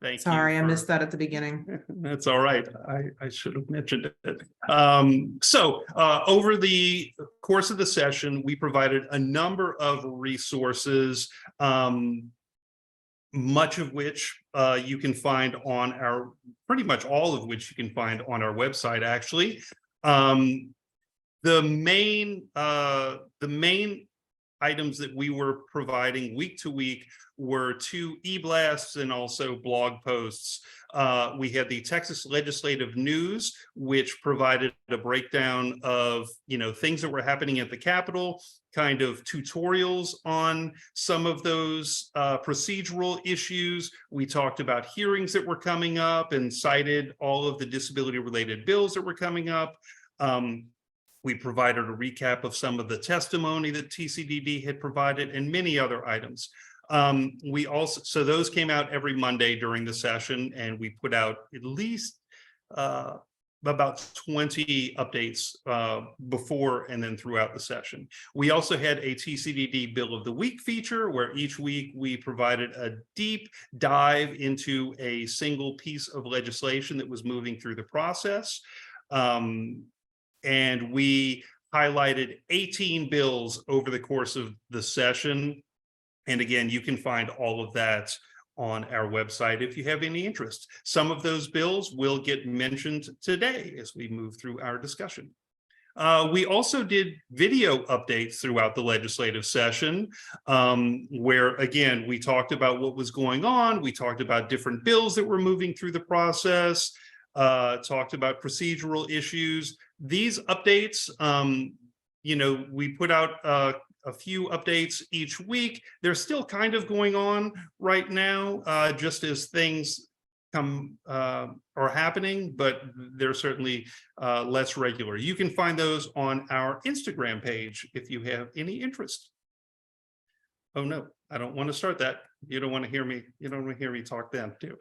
Thank Sorry, you I missed that at the beginning. That's all right. I should have mentioned it. Over the course of the session, we provided a number of resources, much of which you can find on our, pretty much all of which you can find on our website, actually. The main items that we were providing week to week were 2 e-blasts and also blog posts. We had the Texas Legislative News, which provided a breakdown of, things that were happening at the Capitol, kind of tutorials on some of those procedural issues. We talked about hearings that were coming up and cited all of the disability-related bills that were coming up. We provided a recap of some of the testimony that TCDD had provided and many other items. So those came out every Monday during the session, and we put out at least about 20 updates before and then throughout the session. We also had a TCDD Bill of the Week feature, where each week we provided a deep dive into a single piece of legislation that was moving through the process. And we highlighted 18 bills over the course of the session. And again, you can find all of that on our website if you have any interest. Some of those bills will get mentioned today as we move through our discussion. We also did video updates throughout the legislative session, where, again, we talked about what was going on. We talked about different bills that were moving through the process, talked about procedural issues. These updates, we put out a few updates each week. They're still kind of going on right now, just as things are happening, but they're certainly less regular. You can find those on our Instagram page if you have any interest. Oh no, I don't want to start that. You don't want to hear me. You don't want to hear me talk then too.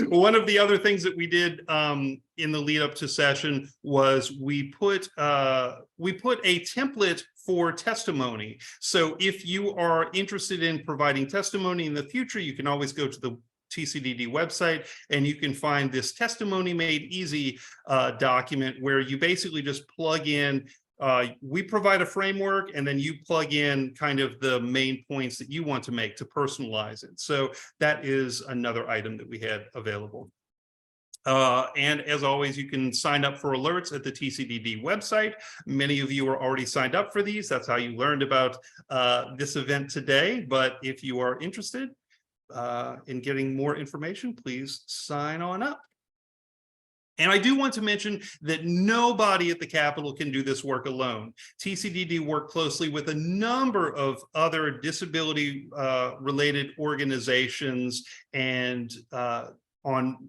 One of the other things that we did in the lead up to session was we put a template for testimony. So if you are interested in providing testimony in the future, you can always go to the TCDD website and you can find this Testimony Made Easy document, where you basically just plug in. We provide a framework, and then you plug in kind of the main points that you want to make to personalize it. So that is another item that we had available. And as always, you can sign up for alerts at the TCDD website. Many of you are already signed up for these. That's how you learned about this event today. But if you are interested in getting more information, please sign on up. And I do want to mention that nobody at the Capitol can do this work alone. TCDD worked closely with a number of other disability related organizations and on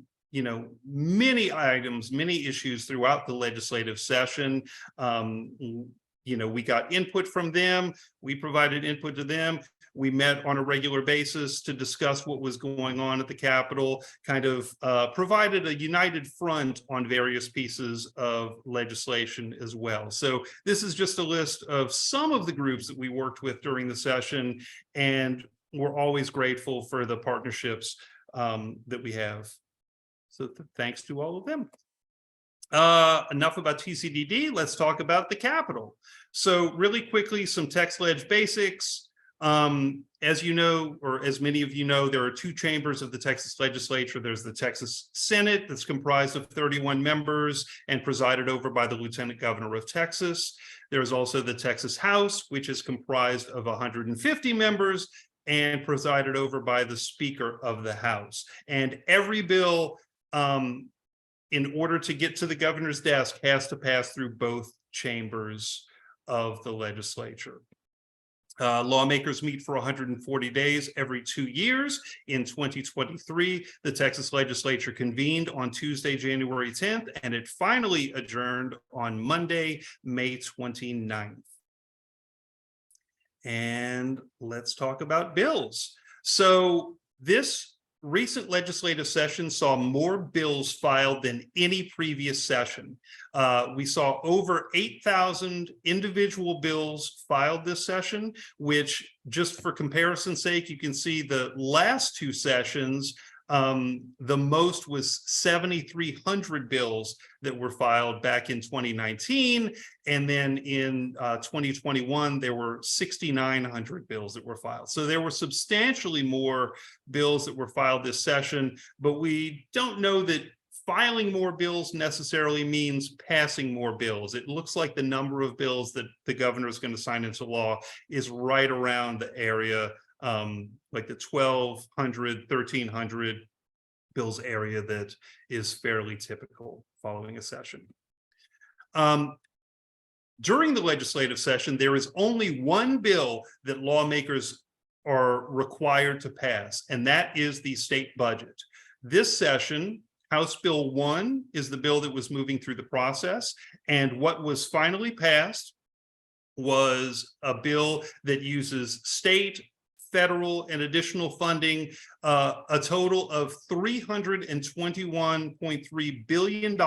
many items, many issues throughout the legislative session. We got input from them. We provided input to them. We met on a regular basis to discuss what was going on at the Capitol, kind of provided a united front on various pieces of legislation as well. So this is just a list of some of the groups that we worked with during the session, and we're always grateful for the partnerships that we have. So thanks to all of them. Enough about TCDD. Let's talk about the Capitol. So really quickly, some text ledge basics. As you know, or as many of you know, there are 2 chambers of the Texas Legislature. There's the Texas Senate, that's comprised of 31 members and presided over by the Lieutenant Governor of Texas. There's also the Texas House, which is comprised of 150 members and presided over by the Speaker of the House. And every bill, in order to get to the governor's desk, has to pass through both chambers of the legislature. Lawmakers meet for 140 days every 2 years. In 2023, the Texas Legislature convened on Tuesday, January 10th, and it finally adjourned on Monday, May 29th. And let's talk about bills. So this recent legislative session saw more bills filed than any previous session. We saw over 8,000 individual bills filed this session, which just for comparison's sake, you can see the last two sessions, the most was 7,300 bills that were filed back in 2019. And then in 2021, there were 6,900 bills that were filed. So there were substantially more bills that were filed this session, but we don't know that filing more bills necessarily means passing more bills. It looks like the number of bills that the governor is going to sign into law is right around the area, like the 1,200, 1,300 bills area that is fairly typical following a session. During the legislative session, there is only one bill that lawmakers are required to pass, and that is the state budget. This session, House Bill 1 is the bill that was moving through the process, and what was finally passed was a bill that uses state, federal, and additional funding, a total of $321.3 billion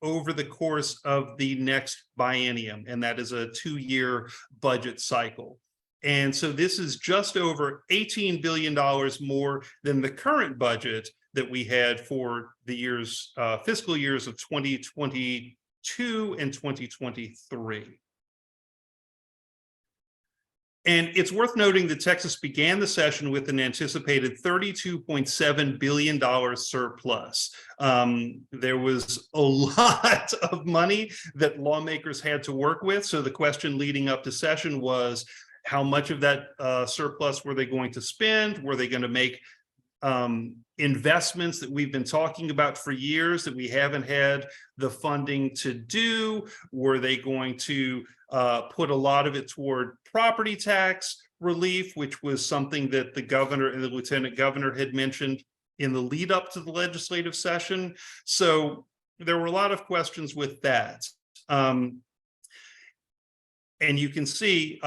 over the course of the next biennium, and that is a 2-year budget cycle. And so this is just over $18 billion more than the current budget that we had for the years, fiscal years of 2022 and 2023. And it's worth noting that Texas began the session with an anticipated $32.7 billion surplus. There was a lot of money that lawmakers had to work with. So the question leading up to session was, how much of that surplus were they going to spend? Were they going to make investments that we've been talking about for years that we haven't had the funding to do? Were they going to put a lot of it toward property tax relief, which was something that the governor and the lieutenant governor had mentioned in the lead up to the legislative session? So there were a lot of questions with that. And you can see,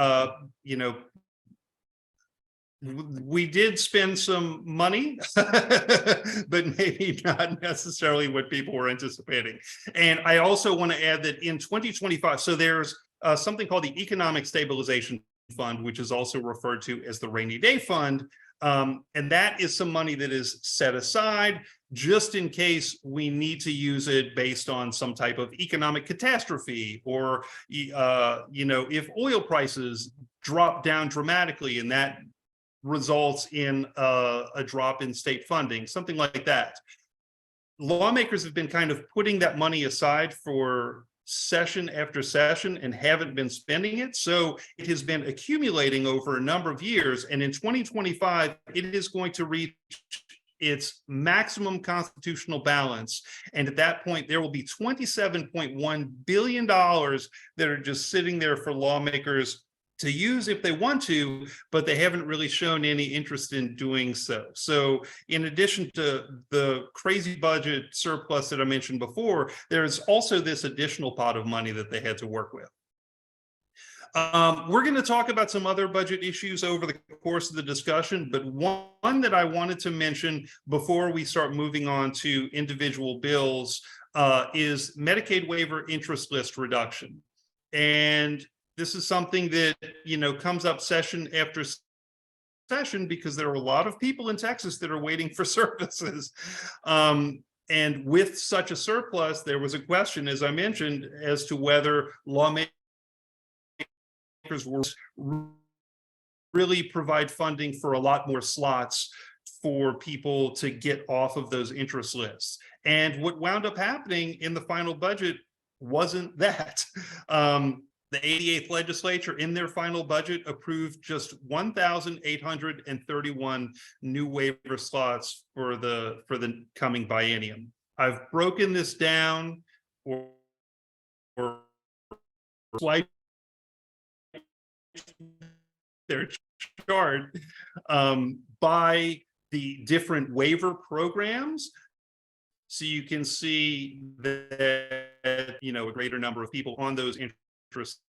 we did spend some money, but maybe not necessarily what people were anticipating. And I also want to add that in 2025, so there's something called the Economic Stabilization Fund, which is also referred to as the Rainy Day Fund. And that is some money that is set aside just in case we need to use it based on some type of economic catastrophe, or, if oil prices drop down dramatically and that results in a drop in state funding, something like that. Lawmakers have been kind of putting that money aside for session after session and haven't been spending it. So it has been accumulating over a number of years. And in 2025, it is going to reach its maximum constitutional balance. And at that point, there will be $27.1 billion that are just sitting there for lawmakers to use if they want to, but they haven't really shown any interest in doing so. So in addition to the crazy budget surplus that I mentioned before, there's also this additional pot of money that they had to work with. We're going to talk about some other budget issues over the course of the discussion, but one that I wanted to mention before we start moving on to individual bills is Medicaid waiver interest list reduction. And this is something that, comes up session after session because there are a lot of people in Texas that are waiting for services. And with such a surplus, there was a question, as I mentioned, as to whether lawmakers were really provide funding for a lot more slots for people to get off of those interest lists. And what wound up happening in the final budget wasn't that. The 88th legislature in their final budget approved just 1,831 new waiver slots for the coming biennium. I've broken this down or slide their chart by the different waiver programs. So you can see that, a greater number of people on those interest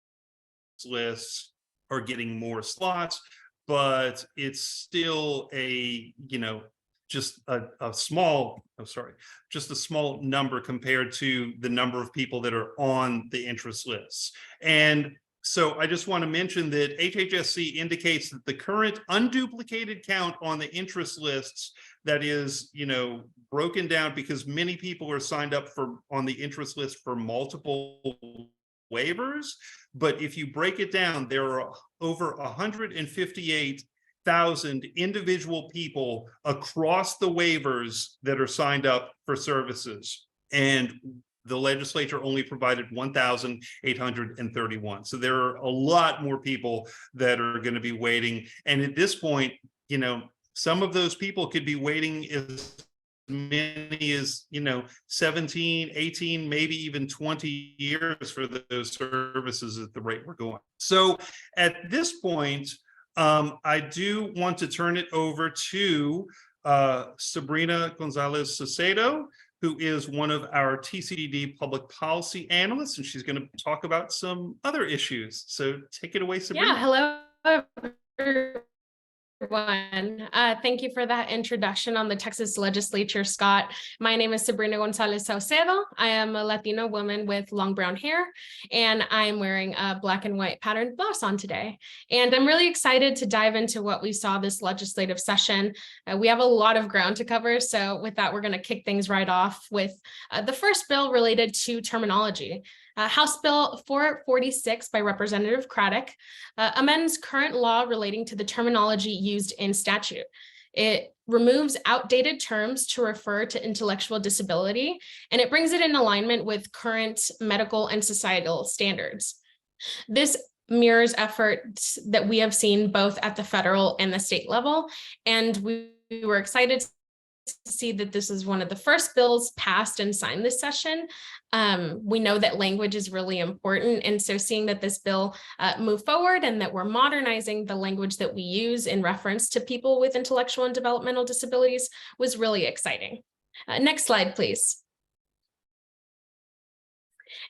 lists are getting more slots, but it's still just a small number compared to the number of people that are on the interest lists. And So I just want to mention that HHSC indicates that the current unduplicated count on the interest lists that is, broken down because many people are signed up on the interest list for multiple waivers. But if you break it down, there are over 158,000 individual people across the waivers that are signed up for services. And the legislature only provided 1,831. So there are a lot more people that are going to be waiting. And at this point, some of those people could be waiting as many as, 17, 18, maybe even 20 years for those services at the rate we're going. So at this point, I do want to turn it over to Sabrina Gonzalez Saucedo, who is one of our TCDD public policy analysts, and she's going to talk about some other issues. So take it away, Sabrina. Yeah, hello, everyone. Thank you for that introduction on the Texas Legislature, Scott. My name is Sabrina Gonzalez Saucedo. I am a Latino woman with long brown hair, and I'm wearing a black and white patterned blouse on today. And I'm really excited to dive into what we saw this legislative session. We have a lot of ground to cover. So with that, we're going to kick things right off with the first bill related to terminology. House Bill 446 by Representative Craddock amends current law relating to the terminology used in statute. It removes outdated terms to refer to intellectual disability, and it brings it in alignment with current medical and societal standards. This mirrors efforts that we have seen both at the federal and the state level, and we were excited to see that this is one of the first bills passed and signed this session. We know that language is really important, and so seeing that this bill move forward and that we're modernizing the language that we use in reference to people with intellectual and developmental disabilities was really exciting. Next slide, please.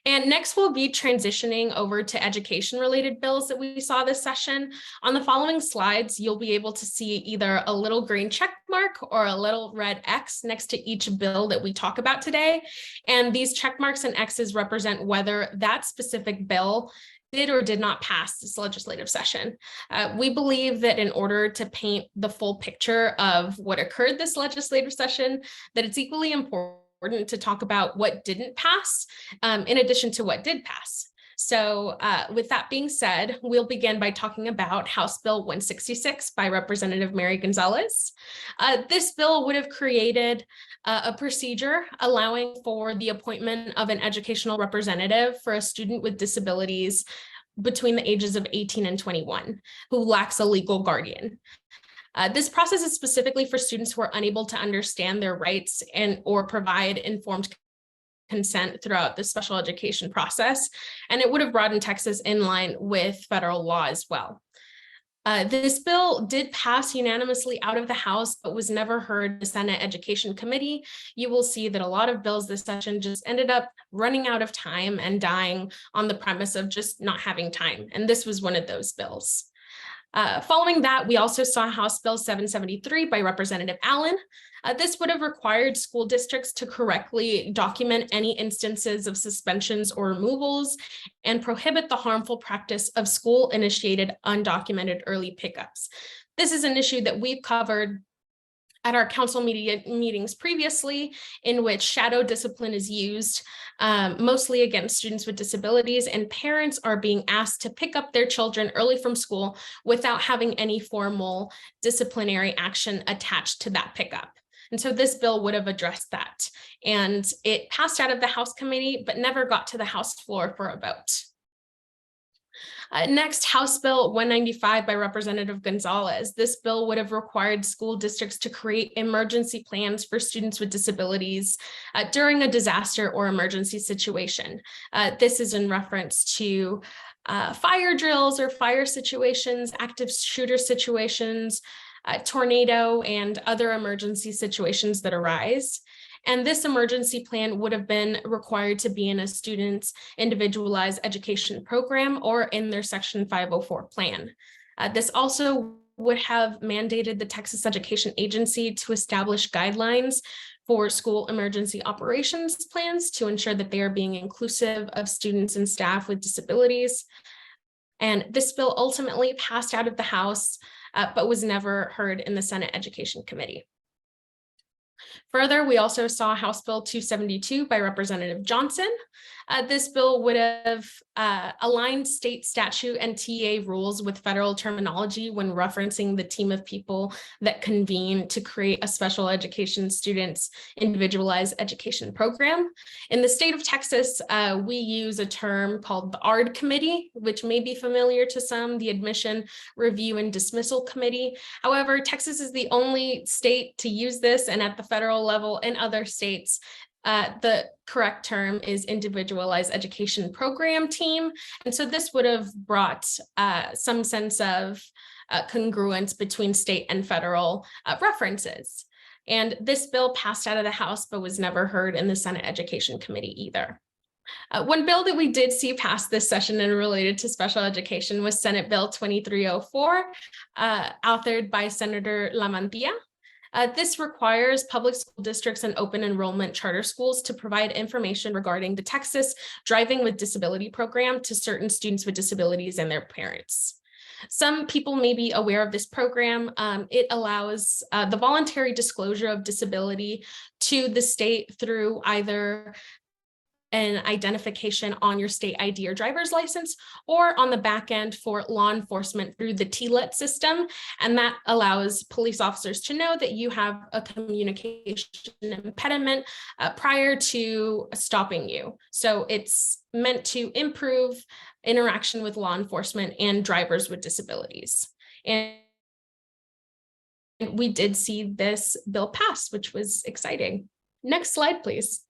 And next, we'll be transitioning over to education-related bills that we saw this session. On the following slides, you'll be able to see either a little green check mark or a little red X next to each bill that we talk about today. And these check marks and X's represent whether that specific bill did or did not pass this legislative session. We believe that in order to paint the full picture of what occurred this legislative session, that it's equally important to talk about what didn't pass in addition to what did pass. So with that being said, we'll begin by talking about House Bill 166 by Representative Mary Gonzalez. This bill would have created a procedure allowing for the appointment of an educational representative for a student with disabilities between the ages of 18 and 21 who lacks a legal guardian. This process is specifically for students who are unable to understand their rights or provide informed consent throughout the special education process, and it would have brought in Texas in line with federal law as well. This bill did pass unanimously out of the House, but was never heard in the Senate Education Committee. You will see that a lot of bills this session just ended up running out of time and dying on the premise of just not having time, and this was one of those bills. Following that, we also saw House Bill 773 by Representative Allen. This would have required school districts to correctly document any instances of suspensions or removals and prohibit the harmful practice of school-initiated undocumented early pickups. This is an issue that we've covered at our council meetings previously, in which shadow discipline is used mostly against students with disabilities, and parents are being asked to pick up their children early from school without having any formal disciplinary action attached to that pickup. And so this bill would have addressed that. And it passed out of the House committee, but never got to the House floor for a vote. Next, House Bill 195 by Representative Gonzalez. This bill would have required school districts to create emergency plans for students with disabilities during a disaster or emergency situation. This is in reference to fire drills or fire situations, active shooter situations, tornado, and other emergency situations that arise. And this emergency plan would have been required to be in a student's individualized education program or in their Section 504 plan. This also would have mandated the Texas Education Agency to establish guidelines for school emergency operations plans to ensure that they are being inclusive of students and staff with disabilities. And this bill ultimately passed out of the House, but was never heard in the Senate Education Committee. Further, we also saw House Bill 272 by Representative Johnson. This bill would have aligned state statute and TA rules with federal terminology when referencing the team of people that convene to create a special education student's individualized education program. In the state of Texas, we use a term called the ARD Committee, which may be familiar to some, the Admission, Review, and Dismissal Committee. However, Texas is the only state to use this, and at the federal level in other states, the correct term is individualized education program team. And so this would have brought some sense of congruence between state and federal references. And this bill passed out of the House, but was never heard in the Senate Education Committee either. One bill that we did see pass this session and related to special education was Senate Bill 2304, authored by Senator Lamantilla. This requires public school districts and open enrollment charter schools to provide information regarding the Texas Driving with Disability program to certain students with disabilities and their parents. Some people may be aware of this program. It allows the voluntary disclosure of disability to the state through either an identification on your state ID or driver's license, or on the back end for law enforcement through the TLET system. And that allows police officers to know that you have a communication impediment prior to stopping you. So it's meant to improve interaction with law enforcement and drivers with disabilities. And we did see this bill pass, which was exciting. Next slide, please.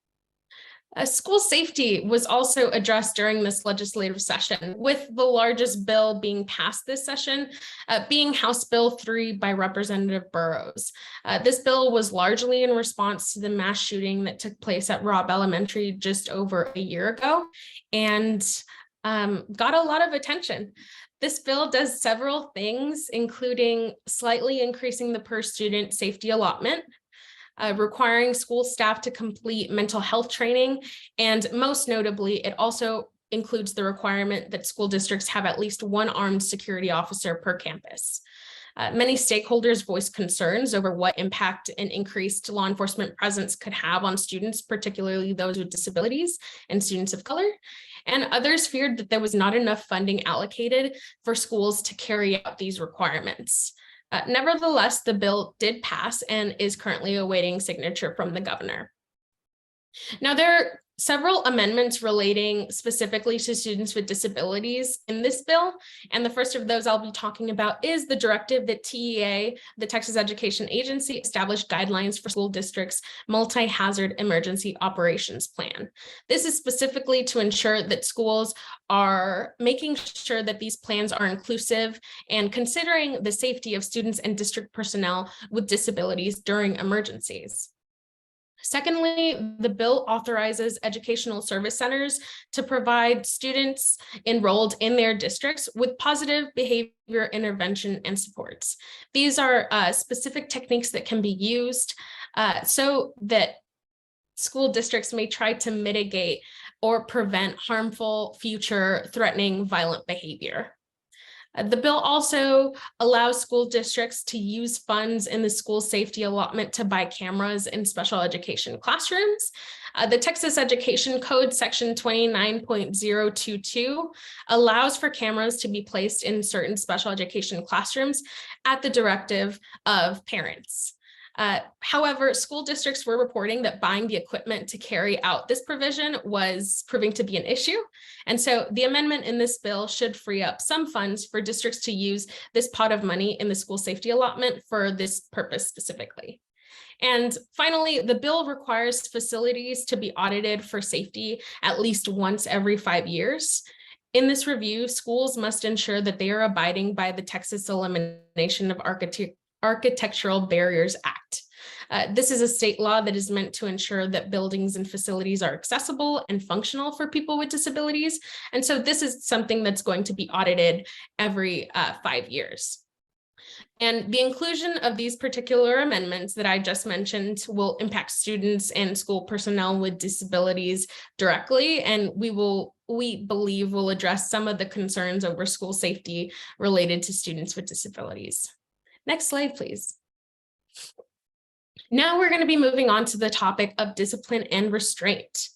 School safety was also addressed during this legislative session, with the largest bill being passed this session being House Bill 3 by Representative Burrows. This bill was largely in response to the mass shooting that took place at Robb Elementary just over a year ago, and got a lot of attention. This bill does several things, including slightly increasing the per student safety allotment, requiring school staff to complete mental health training, and most notably, it also includes the requirement that school districts have at least one armed security officer per campus. Many stakeholders voiced concerns over what impact an increased law enforcement presence could have on students, particularly those with disabilities and students of color. And others feared that there was not enough funding allocated for schools to carry out these requirements. Nevertheless, the bill did pass and is currently awaiting signature from the governor. Now, there are several amendments relating specifically to students with disabilities in this bill. And the first of those I'll be talking about is the directive that TEA, the Texas Education Agency, established guidelines for school districts' multi-hazard emergency operations plan. This is specifically to ensure that schools are making sure that these plans are inclusive and considering the safety of students and district personnel with disabilities during emergencies. Secondly, the bill authorizes educational service centers to provide students enrolled in their districts with positive behavior intervention and supports. These are specific techniques that can be used so that school districts may try to mitigate or prevent harmful, future threatening, violent behavior. The bill also allows school districts to use funds in the school safety allotment to buy cameras in special education classrooms. The Texas Education Code, section 29.022, allows for cameras to be placed in certain special education classrooms at the directive of parents. However, school districts were reporting that buying the equipment to carry out this provision was proving to be an issue. And so the amendment in this bill should free up some funds for districts to use this pot of money in the school safety allotment for this purpose specifically. And finally, the bill requires facilities to be audited for safety at least once every 5 years. In this review, schools must ensure that they are abiding by the Texas Elimination of Architectural Barriers Act. This is a state law that is meant to ensure that buildings and facilities are accessible and functional for people with disabilities. And so this is something that's going to be audited every 5 years. And the inclusion of these particular amendments that I just mentioned will impact students and school personnel with disabilities directly, and we believe will address some of the concerns over school safety related to students with disabilities. Next slide, please. Now we're going to be moving on to the topic of discipline and restraint.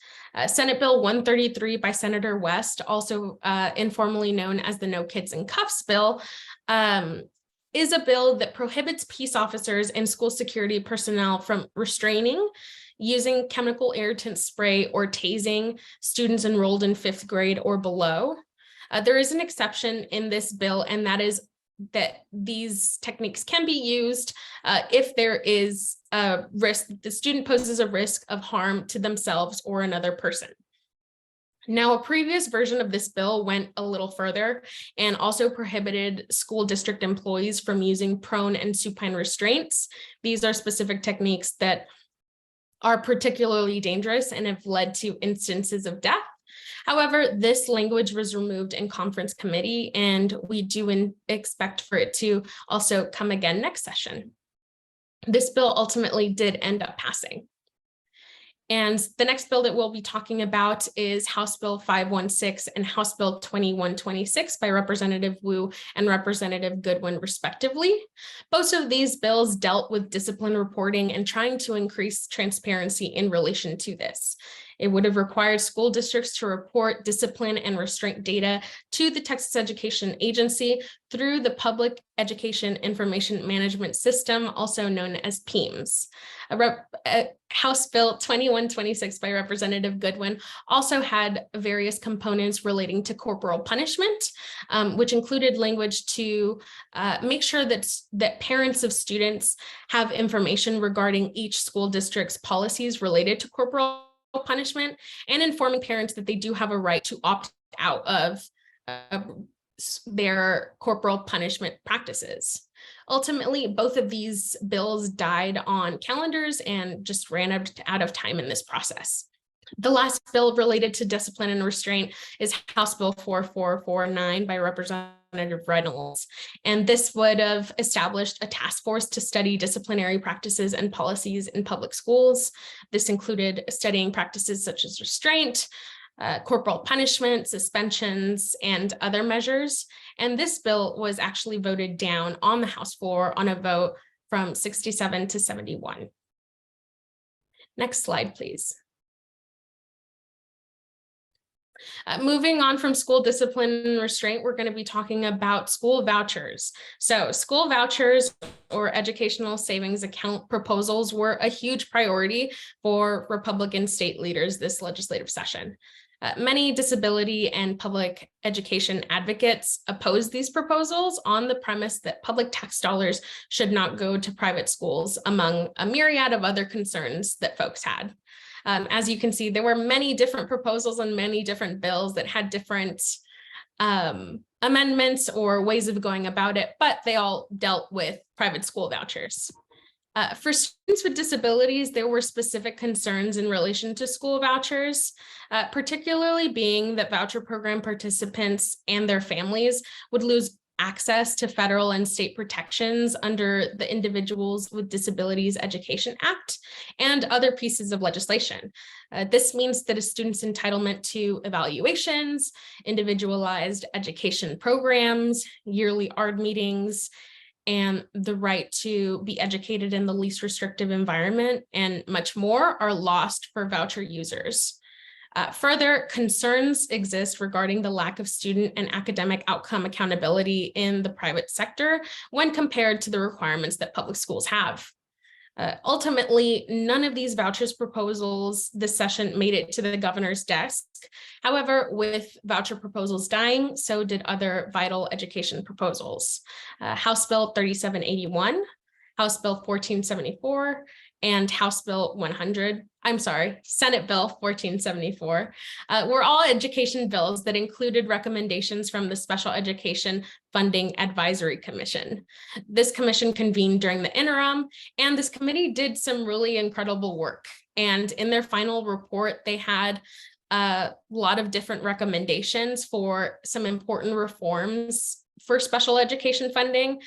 Senate Bill 133 by Senator West, also informally known as the No Kids in Cuffs bill, is a bill that prohibits peace officers and school security personnel from restraining, using chemical irritant spray, or tasing students enrolled in 5th grade or below. There is an exception in this bill, and that is that these techniques can be used if there is a risk, the student poses a risk of harm to themselves or another person. Now, a previous version of this bill went a little further and also prohibited school district employees from using prone and supine restraints. These are specific techniques that are particularly dangerous and have led to instances of death. However, this language was removed in conference committee, and we do expect for it to also come again next session. This bill ultimately did end up passing. And the next bill that we'll be talking about is House Bill 516 and House Bill 2126 by Representative Wu and Representative Goodwin, respectively. Both of these bills dealt with discipline reporting and trying to increase transparency in relation to this. It would have required school districts to report discipline and restraint data to the Texas Education Agency through the Public Education Information Management System, also known as PEIMS. House Bill 2126 by Representative Goodwin also had various components relating to corporal punishment, which included language to make sure that parents of students have information regarding each school district's policies related to corporal punishment, and informing parents that they do have a right to opt out of their corporal punishment practices. Ultimately, both of these bills died on calendars and just ran out of time in this process. The last bill related to discipline and restraint is House Bill 4449 by Representative Reynolds. And this would have established a task force to study disciplinary practices and policies in public schools. This included studying practices such as restraint, corporal punishment, suspensions, and other measures. And this bill was actually voted down on the House floor on a vote from 67 to 71. Next slide, please. Moving on from school discipline and restraint, we're going to be talking about school vouchers. So school vouchers or educational savings account proposals were a huge priority for Republican state leaders this legislative session. Many disability and public education advocates oppose these proposals on the premise that public tax dollars should not go to private schools, among a myriad of other concerns that folks had. As you can see, there were many different proposals and many different bills that had different amendments or ways of going about it, but they all dealt with private school vouchers. For students with disabilities, there were specific concerns in relation to school vouchers, particularly being that voucher program participants and their families would lose access to federal and state protections under the Individuals with Disabilities Education Act and other pieces of legislation. This means that a student's entitlement to evaluations, individualized education programs, yearly ARD meetings, and the right to be educated in the least restrictive environment and much more are lost for voucher users. Further, concerns exist regarding the lack of student and academic outcome accountability in the private sector when compared to the requirements that public schools have. Ultimately, none of these vouchers proposals this session made it to the governor's desk. However, with voucher proposals dying, so did other vital education proposals. House Bill 3781, House Bill 1474, and House Bill Senate Bill 1474 were all education bills that included recommendations from the Special Education Funding Advisory Commission. This commission convened during the interim, and this committee did some really incredible work. And in their final report, they had a lot of different recommendations for some important reforms for special education funding,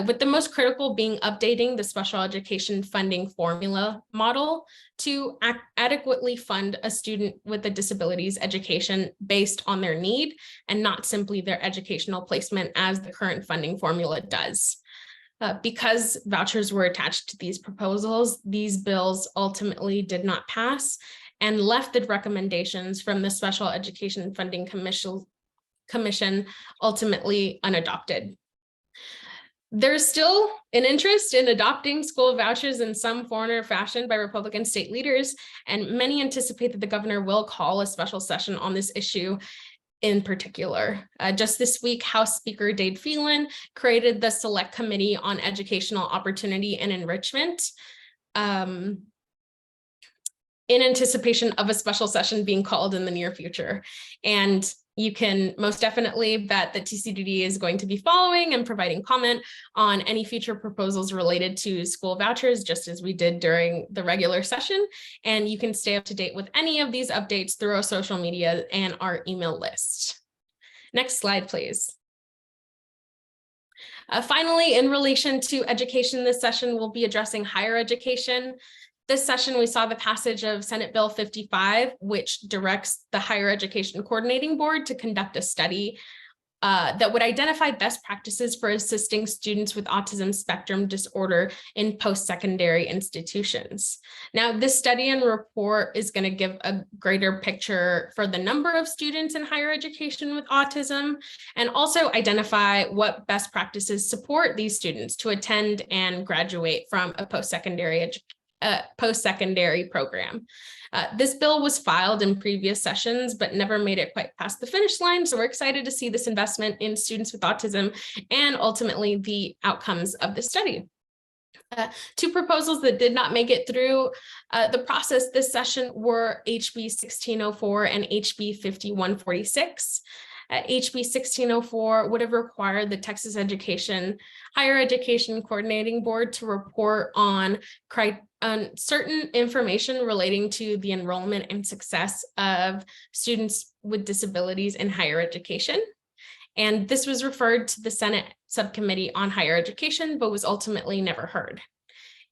with the most critical being updating the special education funding formula model to adequately fund a student with a disability's education based on their need and not simply their educational placement as the current funding formula does. Because vouchers were attached to these proposals, these bills ultimately did not pass and left the recommendations from the Special Education Funding Commission ultimately unadopted. There's still an interest in adopting school vouchers in some form or fashion by Republican state leaders, and many anticipate that the governor will call a special session on this issue in particular. Just this week, House Speaker Dade Phelan created the Select Committee on Educational Opportunity and Enrichment in anticipation of a special session being called in the near future. And you can most definitely bet that TCDD is going to be following and providing comment on any future proposals related to school vouchers, just as we did during the regular session. And you can stay up to date with any of these updates through our social media and our email list. Next slide, please. Finally, in relation to education, this session will be addressing higher education. This session, we saw the passage of Senate Bill 55, which directs the Higher Education Coordinating Board to conduct a study that would identify best practices for assisting students with autism spectrum disorder in post-secondary institutions. Now, this study and report is going to give a greater picture for the number of students in higher education with autism, and also identify what best practices support these students to attend and graduate from a post-secondary program. This bill was filed in previous sessions, but never made it quite past the finish line. So we're excited to see this investment in students with autism and ultimately the outcomes of the study. Two proposals that did not make it through the process this session were HB 1604 and HB 5146. HB 1604 would have required the Texas Higher Education Coordinating Board to report on certain information relating to the enrollment and success of students with disabilities in higher education. And this was referred to the Senate Subcommittee on Higher Education, but was ultimately never heard.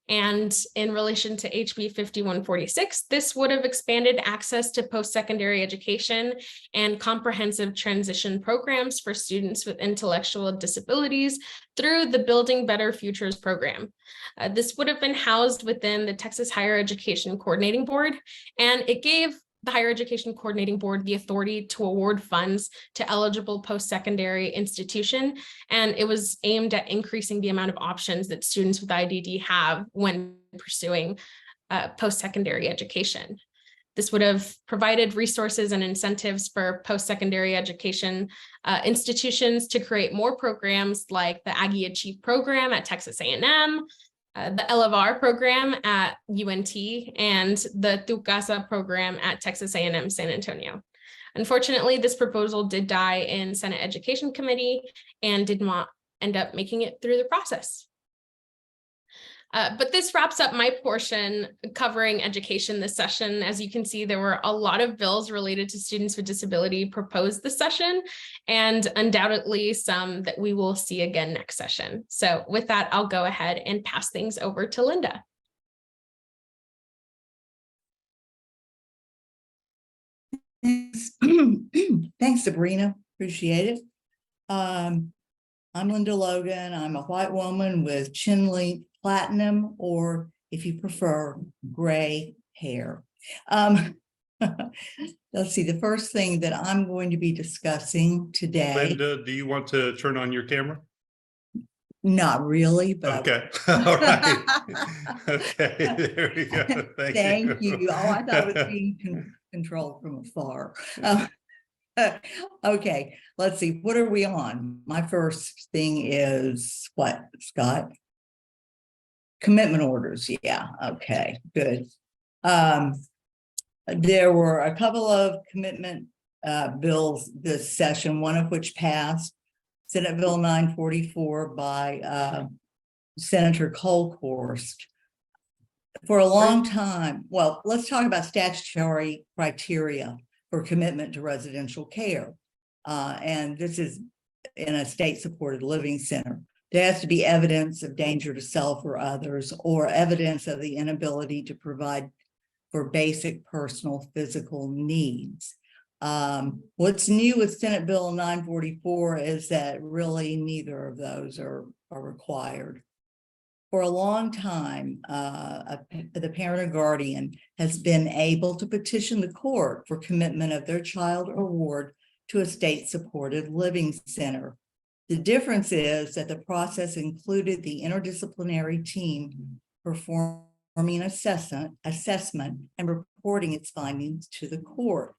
And in relation to HB 5146, this would have expanded access to post-secondary education and comprehensive transition programs for students with intellectual disabilities through the Building Better Futures program. This would have been housed within the Texas Higher Education Coordinating Board, and it gave the Higher Education Coordinating Board the authority to award funds to eligible post-secondary institution, and it was aimed at increasing the amount of options that students with IDD have when pursuing post-secondary education. This would have provided resources and incentives for post-secondary education institutions to create more programs like the Aggie Achieve program at Texas A&M, the Elevar program at UNT, and the Tu Casa program at Texas A&M San Antonio. Unfortunately, this proposal did die in Senate Education Committee and did not end up making it through the process. But this wraps up my portion covering education this session. As you can see, there were a lot of bills related to students with disability proposed this session, and undoubtedly some that we will see again next session. So with that, I'll go ahead and pass things over to Linda. Thanks, Sabrina. Appreciate it. I'm Linda Logan. I'm a white woman with chin length platinum, or if you prefer, gray hair. Let's see, the first thing that I'm going to be discussing today. Linda, do you want to turn on your camera? Not really, but okay. All right. Okay, there we go. Thank you. Oh, I thought it was being controlled from afar. Okay, let's see, what are we on? My first thing is what, Scott? Commitment orders. Yeah, okay, good. There were a couple of commitment bills this session, one of which passed, Senate Bill 944 by Senator Colhorst. For a long time, well, let's talk about statutory criteria for commitment to residential care. And this is in a state-supported living center. There has to be evidence of danger to self or others, or evidence of the inability to provide for basic personal physical needs. What's new with Senate Bill 944 is that really neither of those are required. For a long time, the parent or guardian has been able to petition the court for commitment of their child or ward to a state-supported living center. The difference is that the process included the interdisciplinary team performing assessment and reporting its findings to the court.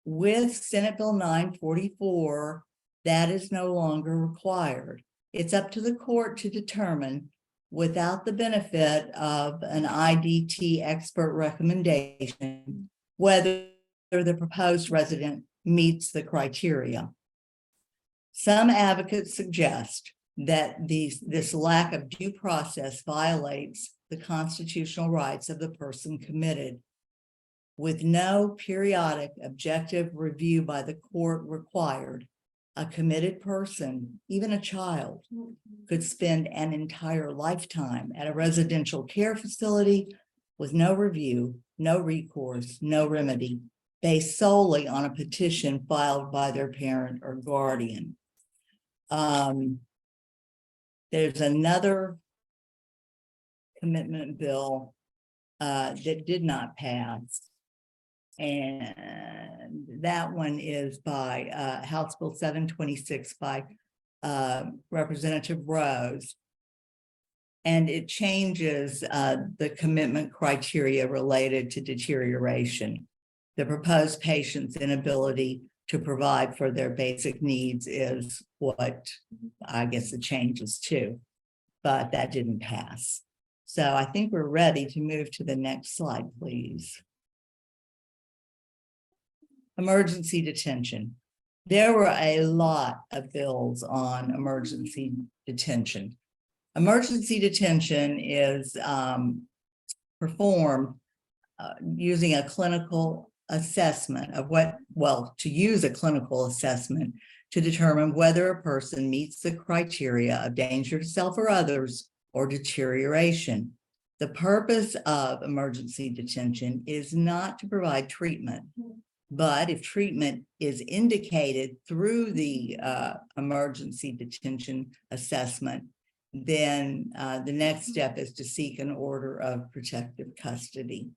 With Senate Bill 944, that is no longer required. It's up to the court to determine, without the benefit of an IDT expert recommendation, whether the proposed resident meets the criteria. Some advocates suggest that this lack of due process violates the constitutional rights of the person committed. With no periodic objective review by the court required, a committed person, even a child, could spend an entire lifetime at a residential care facility with no review, no recourse, no remedy, based solely on a petition filed by their parent or guardian. There's another commitment bill that did not pass. And that one is by House Bill 726 by Representative Rose. And it changes the commitment criteria related to deterioration. The proposed patient's inability to provide for their basic needs is what I guess the changes to, but that didn't pass. So I think we're ready to move to the next slide, please. Emergency detention. There were a lot of bills on emergency detention. Emergency detention is performed using a clinical assessment of to use a clinical assessment to determine whether a person meets the criteria of danger to self or others or deterioration. The purpose of emergency detention is not to provide treatment, but if treatment is indicated through the emergency detention assessment, then the next step is to seek an order of protective custody.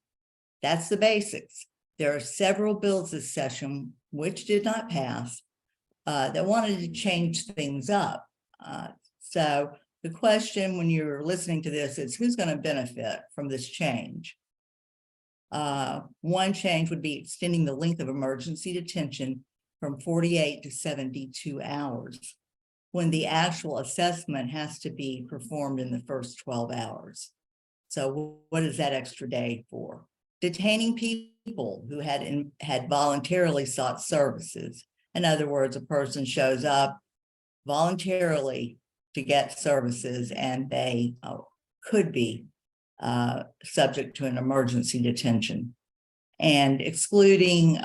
That's the basics. There are several bills this session which did not pass that wanted to change things up. So the question when you're listening to this is who's going to benefit from this change? One change would be extending the length of emergency detention from 48 to 72 hours when the actual assessment has to be performed in the first 12 hours. So what is that extra day for? Detaining people who had voluntarily sought services. In other words, a person shows up voluntarily to get services and they could be subject to an emergency detention, and excluding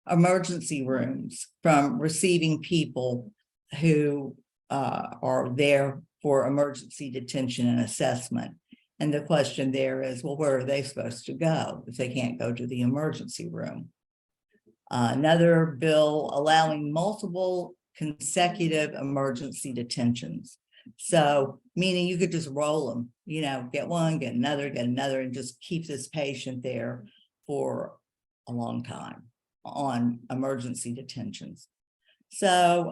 emergency rooms from receiving people who are there for emergency detention and assessment. And the question there is, well, where are they supposed to go if they can't go to the emergency room? Another bill allowing multiple consecutive emergency detentions. So meaning you could just roll them, get one, get another, and just keep this patient there for a long time on emergency detentions. So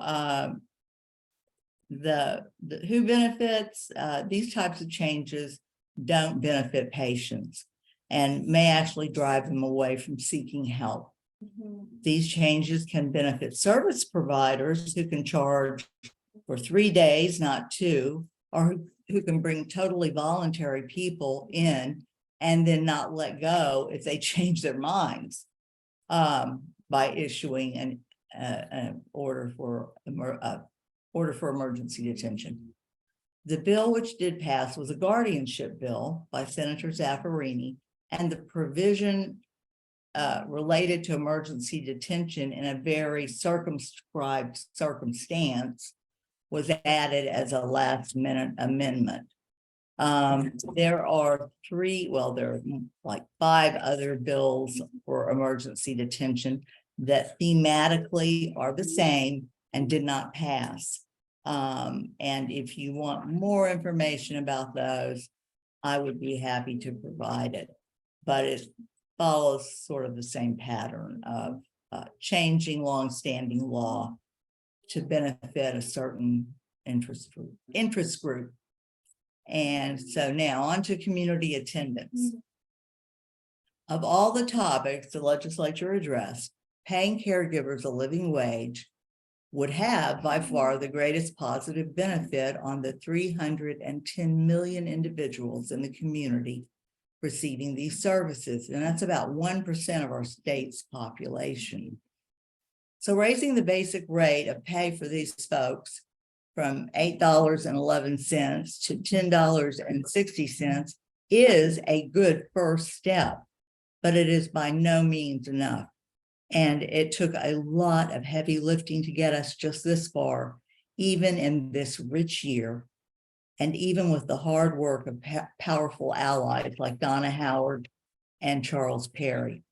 the who benefits, these types of changes don't benefit patients and may actually drive them away from seeking help. These changes can benefit service providers who can charge for 3 days, not 2, or who can bring totally voluntary people in and then not let go if they change their minds by issuing an order for emergency detention. The bill which did pass was a guardianship bill by Senator Zaffarini, and the provision related to emergency detention in a very circumscribed circumstance was added as a last minute amendment. There are there are like 5 other bills for emergency detention that thematically are the same and did not pass. And if you want more information about those, I would be happy to provide it. But it follows sort of the same pattern of changing longstanding law to benefit a certain interest group. And so now on to community attendance. Of all the topics the legislature addressed, paying caregivers a living wage would have by far the greatest positive benefit on the 310 million individuals in the community receiving these services. And that's about 1% of our state's population. So raising the basic rate of pay for these folks from $8.11 to $10.60 is a good first step, but it is by no means enough. And it took a lot of heavy lifting to get us just this far, even in this rich year, and even with the hard work of powerful allies like Donna Howard and Charles Perry.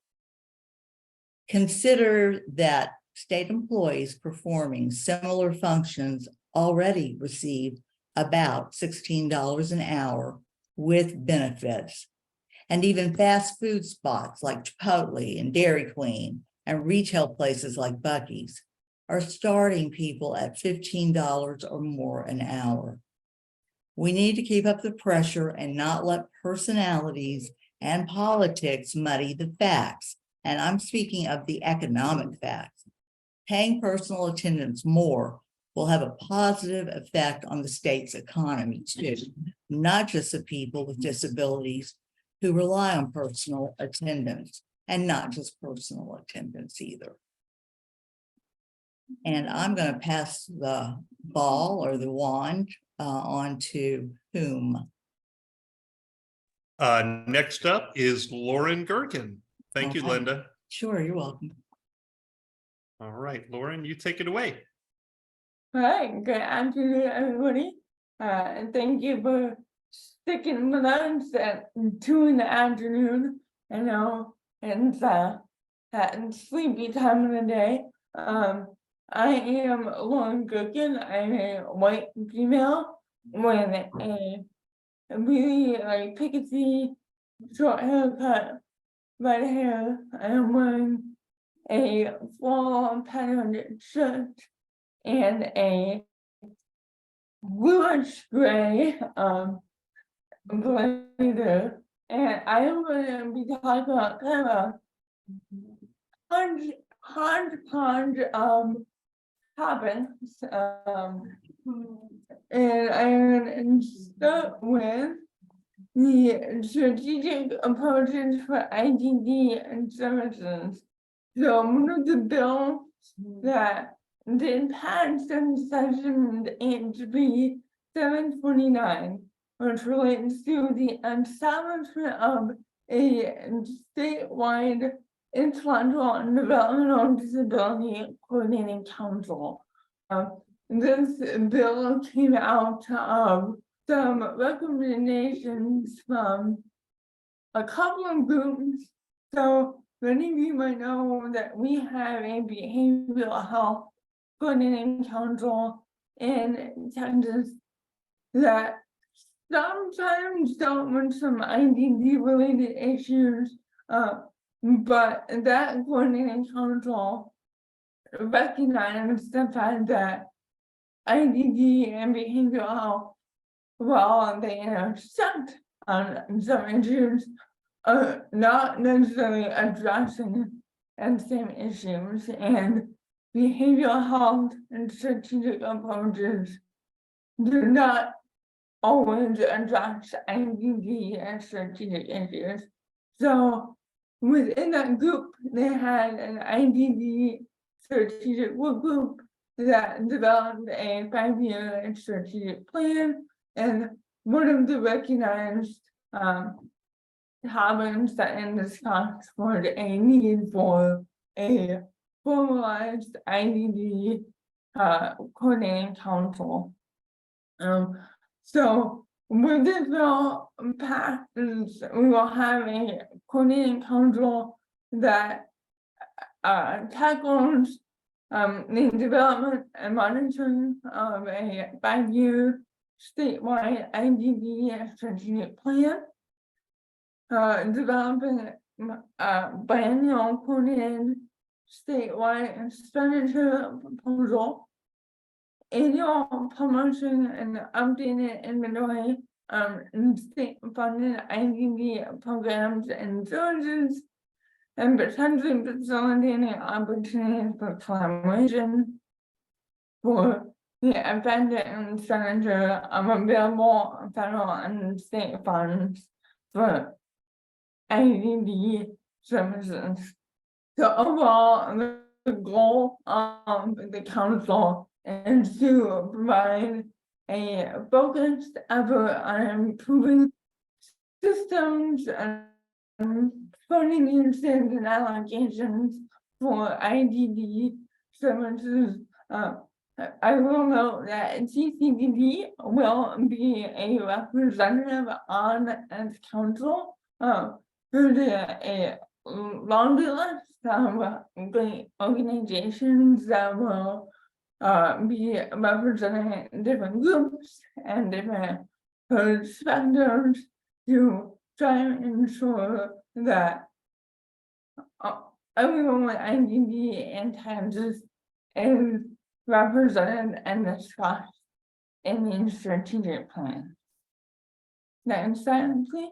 Consider that state employees performing similar functions already receive about $16 an hour with benefits. And even fast food spots like Chipotle and Dairy Queen and retail places like Buc-ee's are starting people at $15 or more an hour. We need to keep up the pressure and not let personalities and politics muddy the facts. And I'm speaking of the economic facts. Paying personal attendants more will have a positive effect on the state's economy too, not just the people with disabilities who rely on personal attendance, and not just personal attendance either. And I'm going to pass the ball or the wand on to whom? Next up is Lauren Gerken. Thank you, Okay. Linda. Sure, you're welcome. All right, Lauren, you take it away. All right, good afternoon, everybody. And thank you for sticking with us at 2 in the afternoon. I know it's that sleepy time of the day. I am Lauren Gookin. I'm a white female with a really like pixie short haircut, red hair. I'm wearing a floral patterned shirt and a bluish gray blazer, and I am going to be talking about kind of a hodgepodge topics, and I'm going to start with the strategic approaches for IDD and services. So one of the bills that did pass in session HB 729, which relates to the establishment of a statewide intellectual and developmental disability coordinating council. This bill came out of some recommendations from a couple of groups. So many of you might know that we have a behavioral health coordinating council in Texas that sometimes dealt with some IDD related issues, but that coordinating council recognized the fact that IDD and behavioral health, while they intersect on some issues, are not necessarily addressing the same issues, and behavioral health and strategic approaches do not always address IDD and strategic issues. So within that group, they had an IDD strategic work group that developed a 5-year strategic plan, and one of the recognized topics that in discussed for a need for a formalized IDD coordinating council. So when this bill passes, we will have a coordinating council that tackles the development and monitoring of a 5-year statewide IDD strategic plan, developing biennial coordinated statewide expenditure proposal, annual publishing and updated inventory and state funded IDD programs and services, and potentially facilitating opportunities for collaboration for the effective expenditure of available federal and state funds for IDD services. So overall, the goal of the council is to provide a focused effort on improving systems and funding usage and allocations for IDD services. I will note that TCDD will be a representative on its council. There's a laundry list of great organizations that will be representing different groups and different perspectives to try and ensure that everyone with IDD in Texas is represented and discussed in the strategic plan. Next slide, please.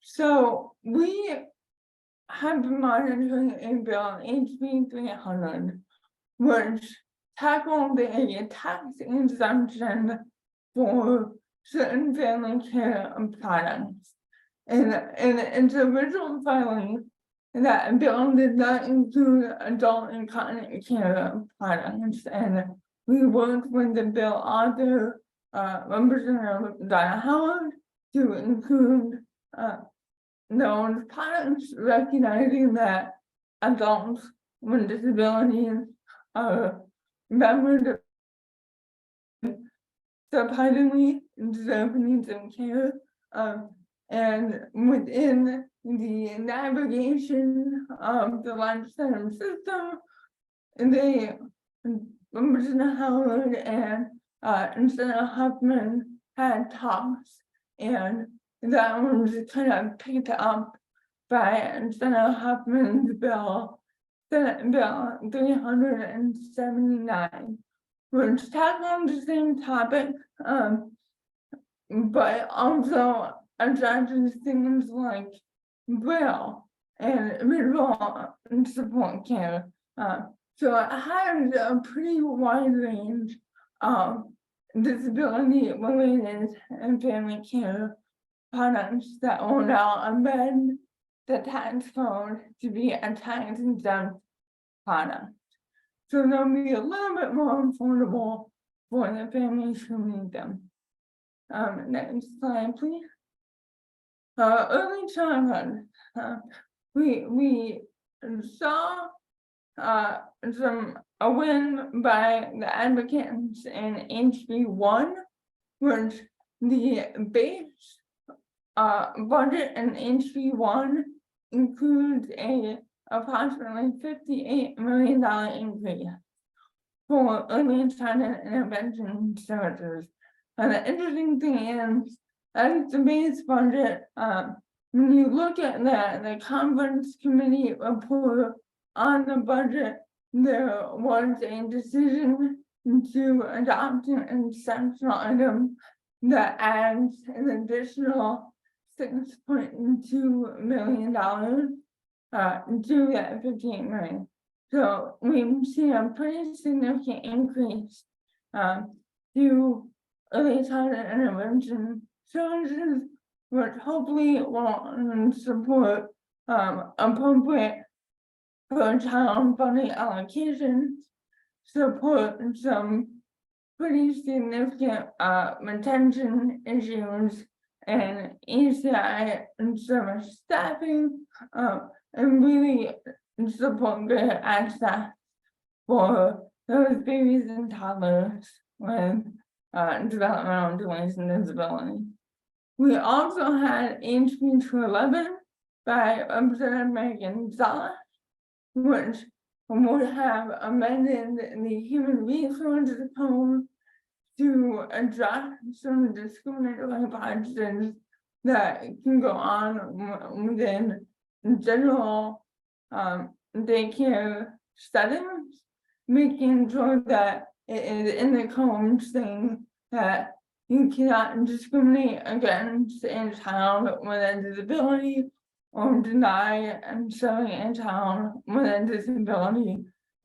So we have been monitoring a bill HB 300, which tackled a tax exemption for certain family care products. And in its original filing, that bill did not include adult incontinence care products, and we worked with the bill author, Representative Donna Howard, to include those products, recognizing that adults with disabilities are members surprisingly deserve needs and care, and within the navigation of the legislative system, they Representative Howard and Senator Huffman had talks, and that was kind of picked up by Senator Huffman's bill, Senate Bill 379, which tackled the same topic, but also addresses things like Braille and visual support care. So it has a pretty wide range of disability related and family care products that will now amend the tax code to be a tax exempt product. So they'll be a little bit more affordable for the families who need them. Next slide, please. Early childhood. We saw a win by the advocates in HB1, which the base budget in HB1 includes a approximately $58 million increase for early childhood intervention services. And the interesting thing is, that's the base budget. When you look at the conference committee report on the budget, there was a decision to adopt an exceptional item that adds an additional $6.2 million to that $58 million. So we've seen a pretty significant increase to early childhood intervention services, which hopefully will support appropriate per child funding allocations, support some pretty significant retention issues and ECI and service staffing, and really support good access for those babies and toddlers with developmental delays and disability. We also had HB 211 by Representative Megan Zala, which would have amended the human resources code to address some discriminatory practices that can go on within general daycare settings, making sure that it is in the code saying that you cannot discriminate against a child with a disability or deny and serving a child with a disability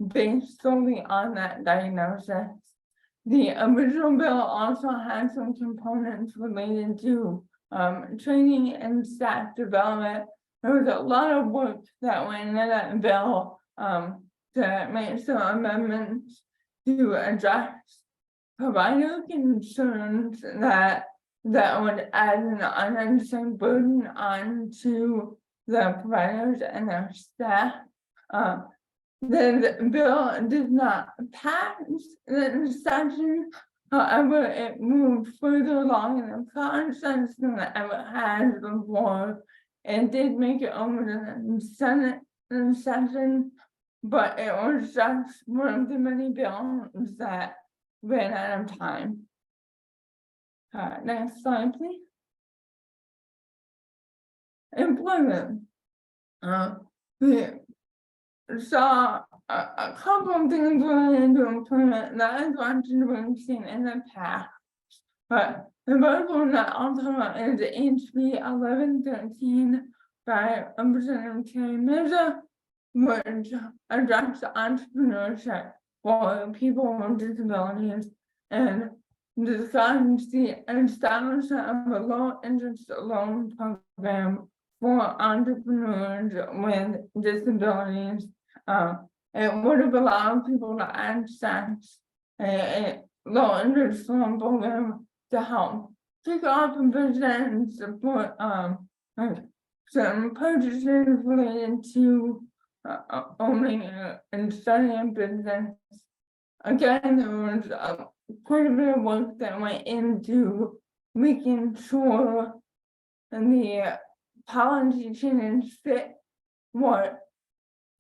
based solely on that diagnosis. The original bill also had some components related to training and staff development. There was a lot of work that went into that bill to make some amendments to address provider concerns that would add an unnecessary burden onto the providers and their staff. The bill did not pass the session. However, it moved further along in the process than it ever has before. It did make it over to the Senate session, but it was just one of the many bills that ran out of time. Next slide, please. Employment. We saw a couple of things related to employment that is what we've seen in the past. But the first one that I'll talk about is HB 1113 by Representative Terry Mirza, which addresses entrepreneurship for people with disabilities and discusses the establishment of a low-interest loan program for entrepreneurs with disabilities. It would have allowed people to access a low-interest loan program to help kick off a business and support some purchases related to owning and starting a business. Again, there was quite a bit of work that went into making sure the policy changes fit what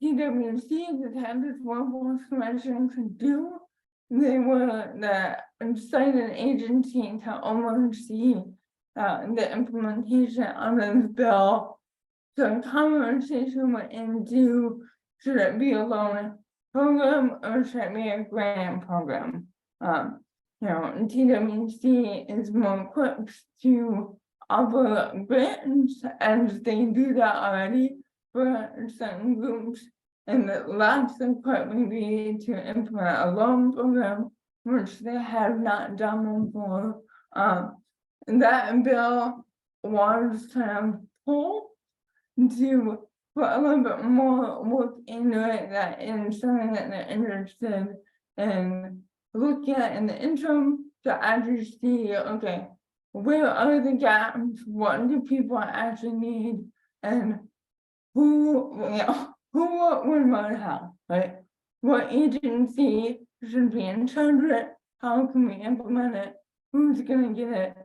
PwC, the Texas Workforce Commission, could do. They were the cited agency to oversee the implementation of this bill. So conversation went into, should it be a loan program or should it be a grant program? TWC is more equipped to offer grants, and they do that already for certain groups, and the last equipped would be to implement a loan program, which they have not done before. That bill was kind of pulled to put a little bit more work into it, that is something that they're interested in looking at in the interim to actually see, okay, where are the gaps, what do people actually need, and who would want how, right? What agency should be in charge of it, how can we implement it, who's gonna get it,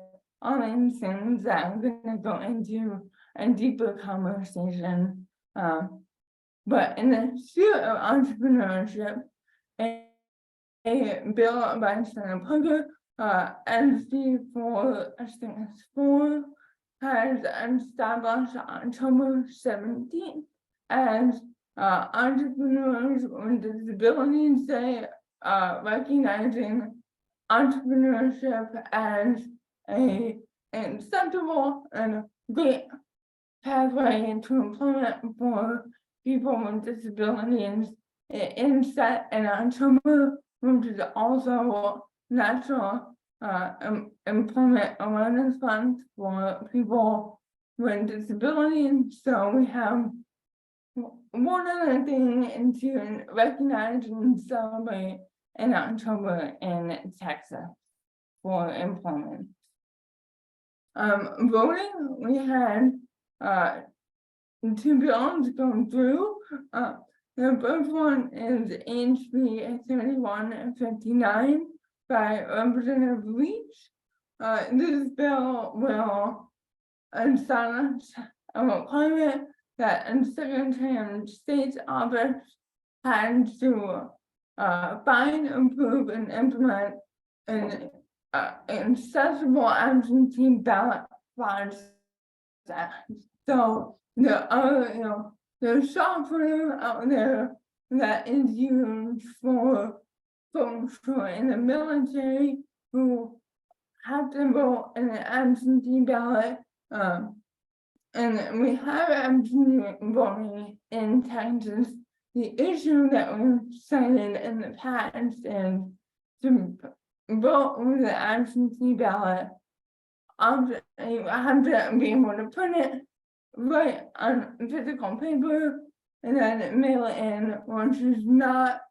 all these things that I'm gonna go into a deeper conversation. But in the sphere of entrepreneurship, a bill by Senator Parker, NC 4 has established October 17th as Entrepreneurs with Disabilities Day, recognizing entrepreneurship as an acceptable and great pathway into employment for people with disabilities. It is set in October, which is also National Employment Awareness Month for people with disabilities. So we have one other thing to recognize and celebrate in October in Texas for employment. Voting, we had 2 bills go through. The first one is HB 3159 by Representative Leach. This bill will establish a requirement that a Secretary of State's office has to find, approve, and implement an accessible absentee ballot process. So the other, there's software out there that is used for folks who are in the military who have to vote in an absentee ballot. And we have absentee voting in Texas. The issue that we cited in the past is to vote with the absentee ballot. You have to be able to put it right on physical paper and then mail it in, which is not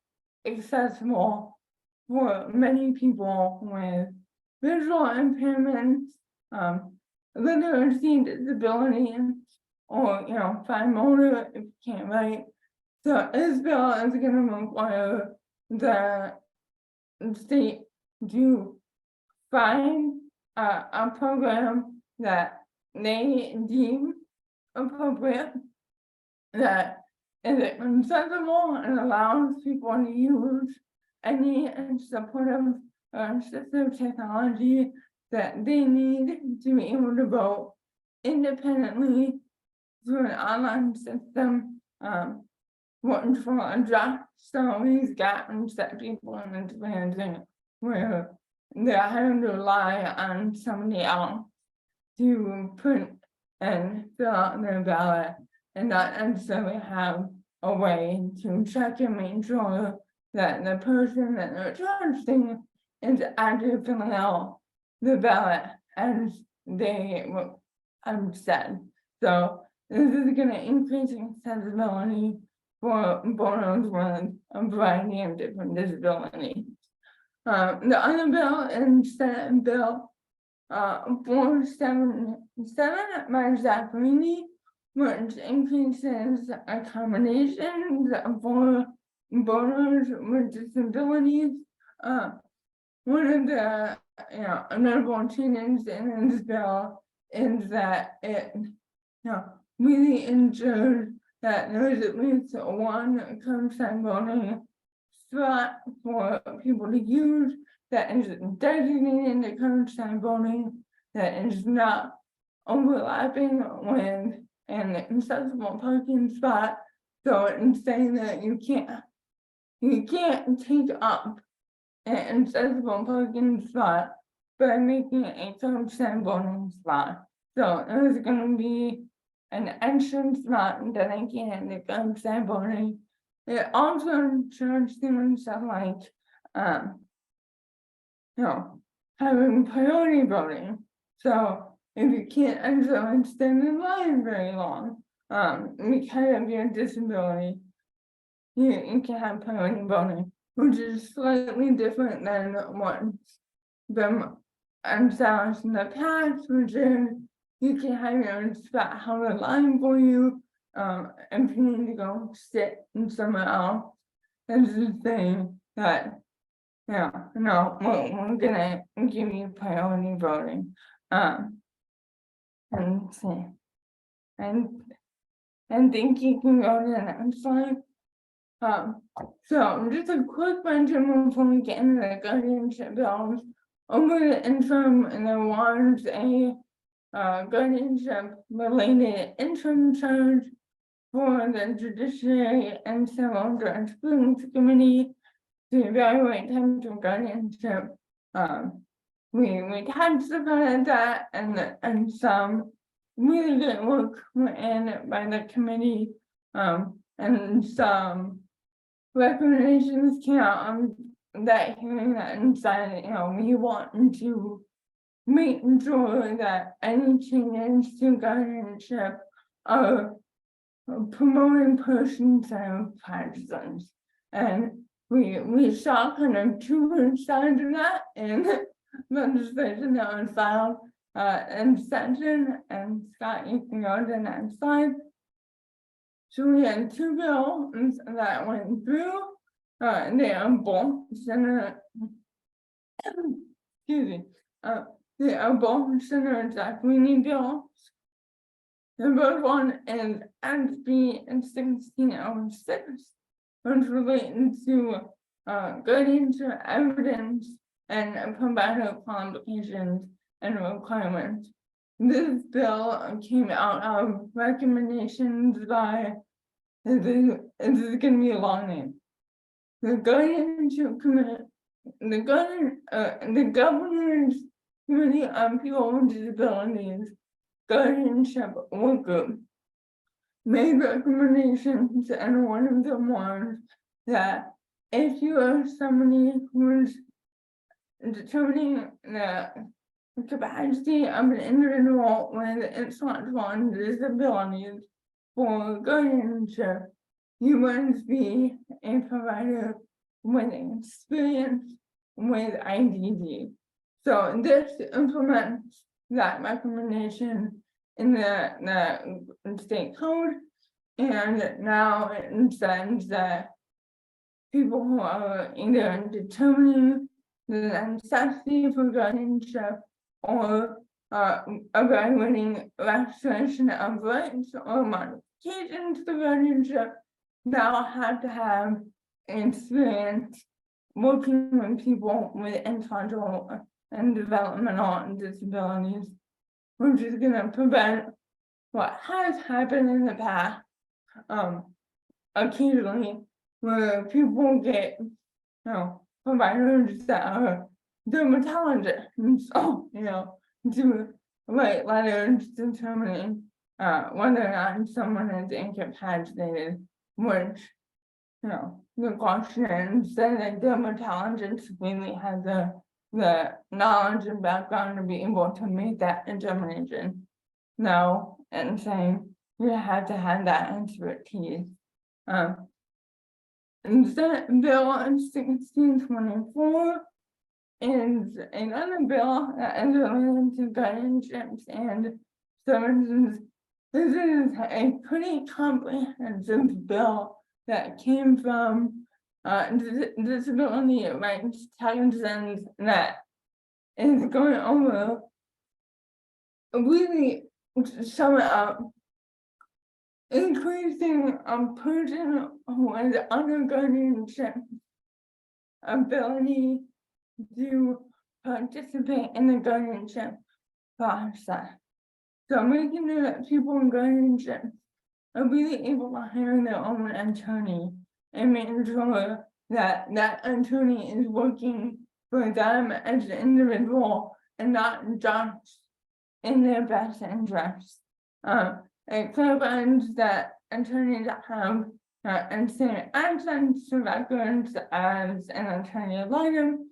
accessible for many people with visual impairments, literacy disability, or fine motor if you can't write. So this bill is going to require the state to find a program that they deem appropriate, that is accessible and allows people to use any supportive assistive technology that they need to be able to vote independently through an online system, which will address some of these gaps that people are experiencing, where they're having to rely on somebody else to print and fill out their ballot and not necessarily have a way to check and make sure that the person that they're trusting is actually filling out the ballot as they have said. So this is going to increase accessibility for voters with a variety of different disabilities. The other bill is Senate Bill 477 by Zaccarini, which increases accommodations for voters with disabilities. One of the notable changes in this bill is that it really ensures that there is at least one curbside voting spot for people to use that is designated to curbside voting, that is not overlapping with an accessible parking spot. So it's saying that you can't take up an accessible parking spot by making it a curbside voting spot. So there's going to be an entrance spot dedicated to curbside voting. It also ensures things like having priority voting. So if you can't actually stand in line very long, because of your disability, you can have priority voting, which is slightly different than what's been established in the past, which is you can have your own spot held in line for you, if you need to go sit in somewhere else. This is the thing that we're gonna give you priority voting. And see. And think you can go to the next slide. So just a quick mention before we get into the guardianship bills. Over the interim, and there was a guardianship related interim charge for the Judiciary and Civil Jurisprudence Committee to evaluate types of guardianship. We touched upon that, and some really good work went in by the committee, and some recommendations came out on that hearing that inside, we want to make sure that any changes to guardianship are promoting person-centered practices. And we saw kind of two sides of that in legislation that was filed in session, and Scott, you can go to the next slide. So we had two bills that went through. They are both Senate. Excuse me. They are both Senator Jacqueline bills. The first one is SB 1606, which relates to guardianship evidence and provider qualifications and requirements. This bill came out of recommendations by, this is going to be a long name, the Guardianship Committee, the Governor's Committee on People with Disabilities Guardianship Work Group made recommendations, and one of them was that if you are somebody who's determining the capacity of an individual with intellectual disabilities for guardianship, you must be a provider with experience with IDD. So this implements that recommendation in the state code, and now it says that people who are either determining the necessity for guardianship or evaluating restoration of rights or modifications to guardianship now have to have experience working with people with intellectual and developmental disabilities, which is going to prevent what has happened in the past, occasionally, where people get, providers that are dermatologists, and so, to write letters determining whether or not someone is incapacitated, which, the question said that dermatologists really have the knowledge and background to be able to make that determination. No, and saying you have to have that expertise. And Senate Bill 1624 is another bill that is related to guardianships and services. This is a pretty comprehensive bill that came from Disability Rights Texans that is going over, really, to sum it up, increasing a person who is under guardianship ability to participate in the guardianship process. So making it that people in guardianship are really able to hire their own attorney and making sure that that attorney is working for them as an individual and not just in their best interest. It clarifies that attorneys have instant access to records as an attorney ad litem.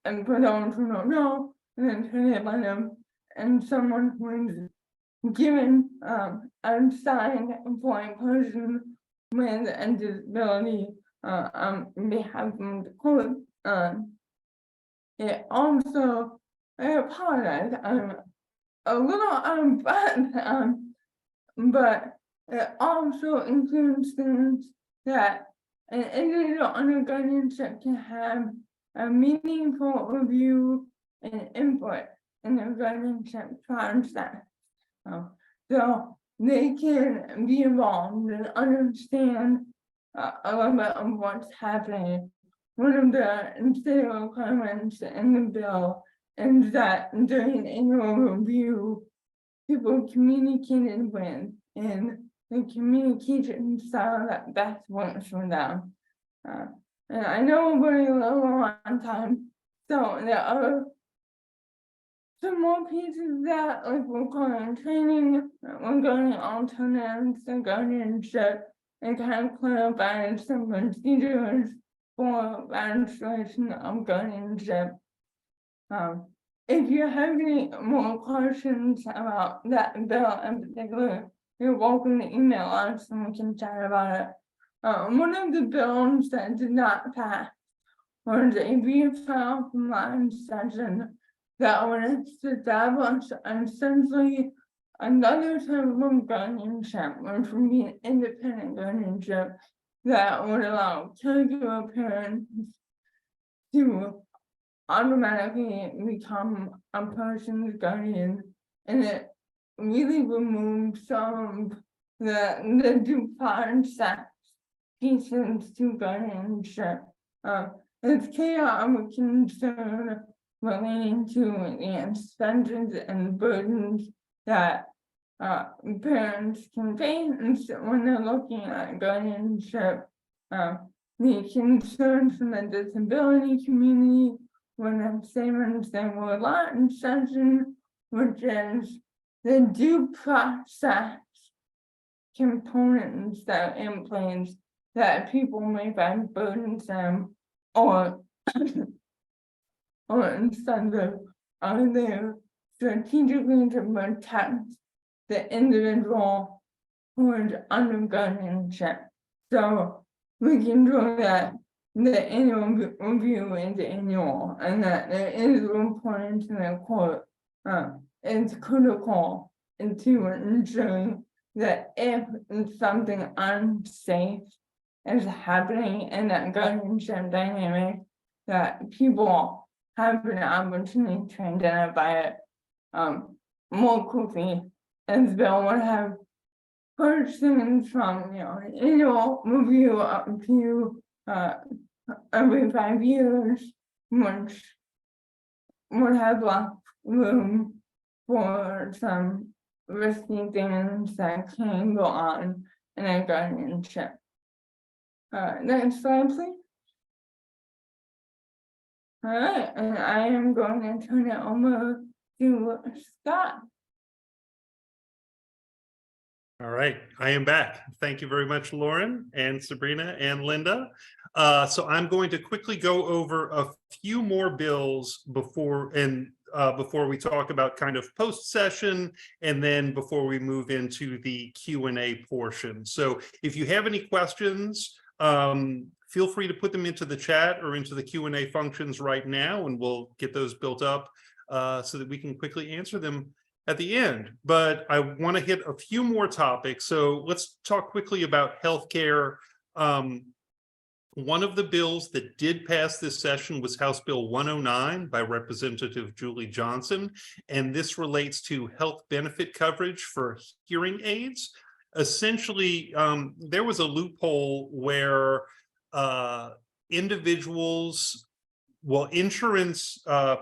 And for those who don't know, an attorney ad litem and someone who is given a signed employing person with a disability on behalf of the court. It also, I apologize, I'm a little out of breath, but it also includes things that an individual under guardianship can have a meaningful review and input in the guardianship process. So they can be involved and understand a little bit of what's happening. One of the state requirements in the bill is that during annual review, people communicated with in the communication style that best works for them. And I know we're running a little on time, so there are some more pieces that, like, we're going training, we're going alternatives and guardianship, and kind of clarifying some procedures for registration of guardianship. If you have any more questions about that bill in particular, you're welcome to email us and we can chat about it. One of the bills that did not pass was a refile from last session that would establish essentially another type of guardianship, which would be an independent guardianship that would allow caregiver parents to automatically become a person's guardian, and it really removes some of the due process pieces to guardianship. It's chaos of concern relating to the expenses and burdens that parents can face when they're looking at guardianship. The concerns from the disability community when I'm saying there were a lot in session, which is the due process components that are in place that people may find burdensome or instead of are there strategically to protect the individual who is under guardianship. So we can do that the annual review is annual and that there is reporting to the court. It's critical into ensuring that if something unsafe is happening in that guardianship dynamic, that people have an opportunity to identify it more quickly. And the bill would have first things from annual review up to every 5 years, which would have left room for some risky things that can go on in a guardianship. Next slide, please. All right, and I am going to turn it over to Scott. All right, I am back. Thank you very much, Lauren and Sabrina and Linda. So I'm going to quickly go over a few more bills before we talk about kind of post-session and then before we move into the Q&A portion. So if you have any questions, feel free to put them into the chat or into the Q&A functions right now, and we'll get those built up so that we can quickly answer them at the end. But I want to hit a few more topics. So let's talk quickly about healthcare. One of the bills that did pass this session was House Bill 109 by Representative Julie Johnson, and this relates to health benefit coverage for hearing aids. Essentially, there was a loophole where insurance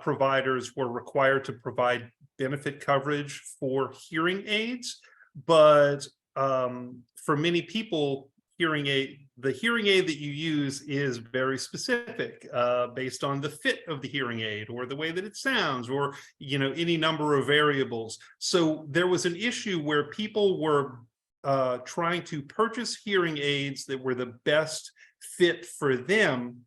providers were required to provide benefit coverage for hearing aids, but for many people, the hearing aid that you use is very specific based on the fit of the hearing aid or the way that it sounds or any number of variables. So there was an issue where people were trying to purchase hearing aids that were the best fit for them,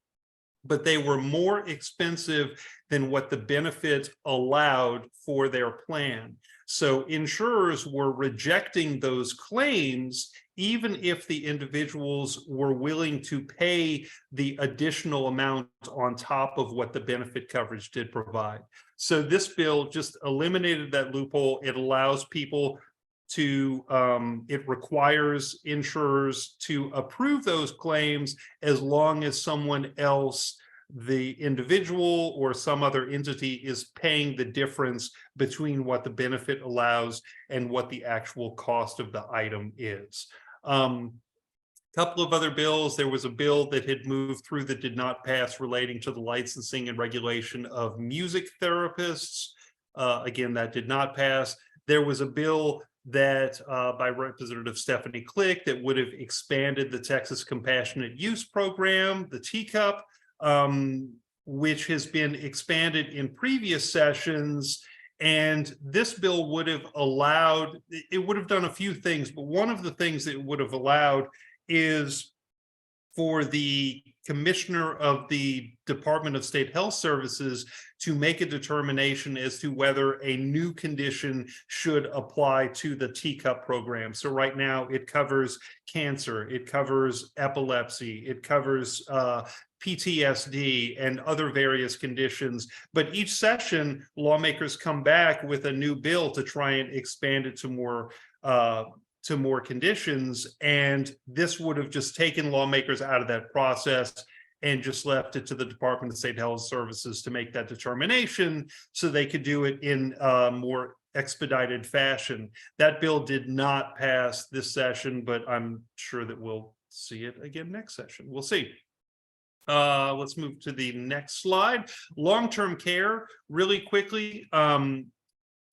but they were more expensive than what the benefit allowed for their plan. So insurers were rejecting those claims, even if the individuals were willing to pay the additional amount on top of what the benefit coverage did provide. So this bill just eliminated that loophole. It allows people to, it requires insurers to approve those claims as long as someone else, the individual or some other entity, is paying the difference between what the benefit allows and what the actual cost of the item is. Couple of other bills. There was a bill that had moved through that did not pass relating to the licensing and regulation of music therapists. Again, that did not pass. There was a bill that by Representative Stephanie Click that would have expanded the Texas Compassionate Use Program, the TCUP, which has been expanded in previous sessions. And this bill would have allowed, it would have done a few things, but one of the things that it would have allowed is for the commissioner of the Department of State Health Services to make a determination as to whether a new condition should apply to the TCUP program. So right now it covers cancer, it covers epilepsy, it covers PTSD and other various conditions. But each session, lawmakers come back with a new bill to try and expand it to more conditions. And this would have just taken lawmakers out of that process and just left it to the Department of State Health Services to make that determination so they could do it in a more expedited fashion. That bill did not pass this session, but I'm sure that we'll see it again next session. We'll see. Let's move to the next slide. Long-term care, really quickly.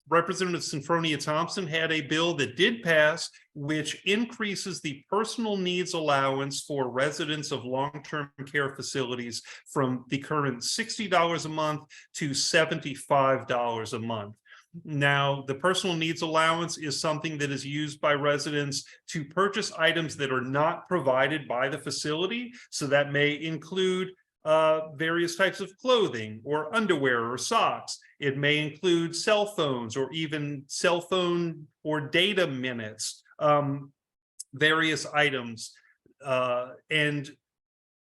Representative Sinfronia Thompson had a bill that did pass, which increases the personal needs allowance for residents of long-term care facilities from the current $60 a month to $75 a month. Now, the personal needs allowance is something that is used by residents to purchase items that are not provided by the facility. So that may include various types of clothing or underwear or socks. It may include cell phones or even cell phone or data minutes, various items. And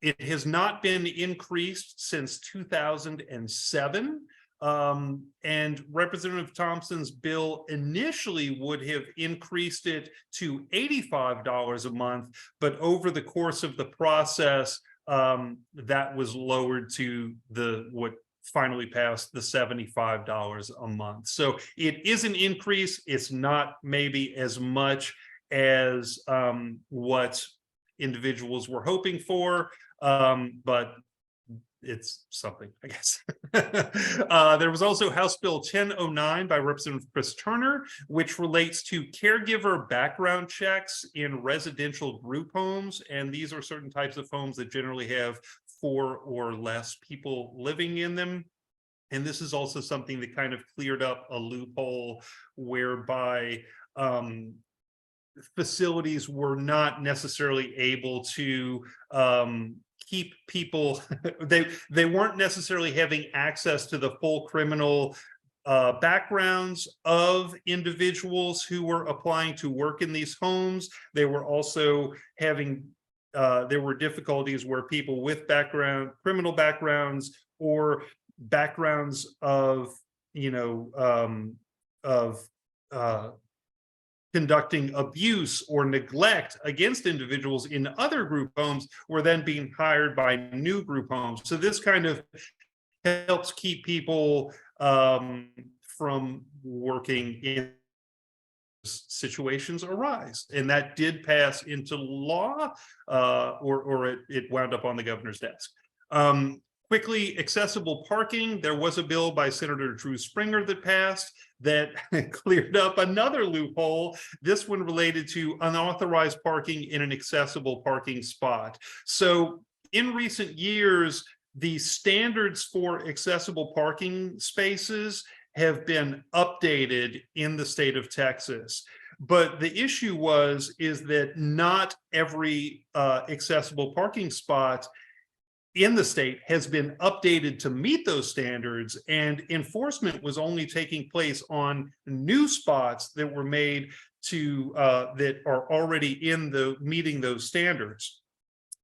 it has not been increased since 2007. And Representative Thompson's bill initially would have increased it to $85 a month, but over the course of the process, that was lowered to what finally passed, the $75 a month. So it is an increase. It's not maybe as much as what individuals were hoping for, but it's something, I guess. There was also House Bill 1009 by Representative Chris Turner, which relates to caregiver background checks in residential group homes. And these are certain types of homes that generally have 4 or less people living in them. And this is also something that kind of cleared up a loophole whereby facilities were not necessarily able to keep people, they weren't necessarily having access to the full criminal backgrounds of individuals who were applying to work in these homes. They were also having, there were difficulties where people with criminal backgrounds or backgrounds of, conducting abuse or neglect against individuals in other group homes were then being hired by new group homes. So this kind of helps keep people from working in situations arise. And that did pass into law, or it wound up on the governor's desk. Quickly, accessible parking. There was a bill by Senator Drew Springer that passed that cleared up another loophole. This one related to unauthorized parking in an accessible parking spot. So in recent years, the standards for accessible parking spaces have been updated in the state of Texas. But the issue is that not every accessible parking spot in the state has been updated to meet those standards, and enforcement was only taking place on new spots that were made to that are already in meeting those standards.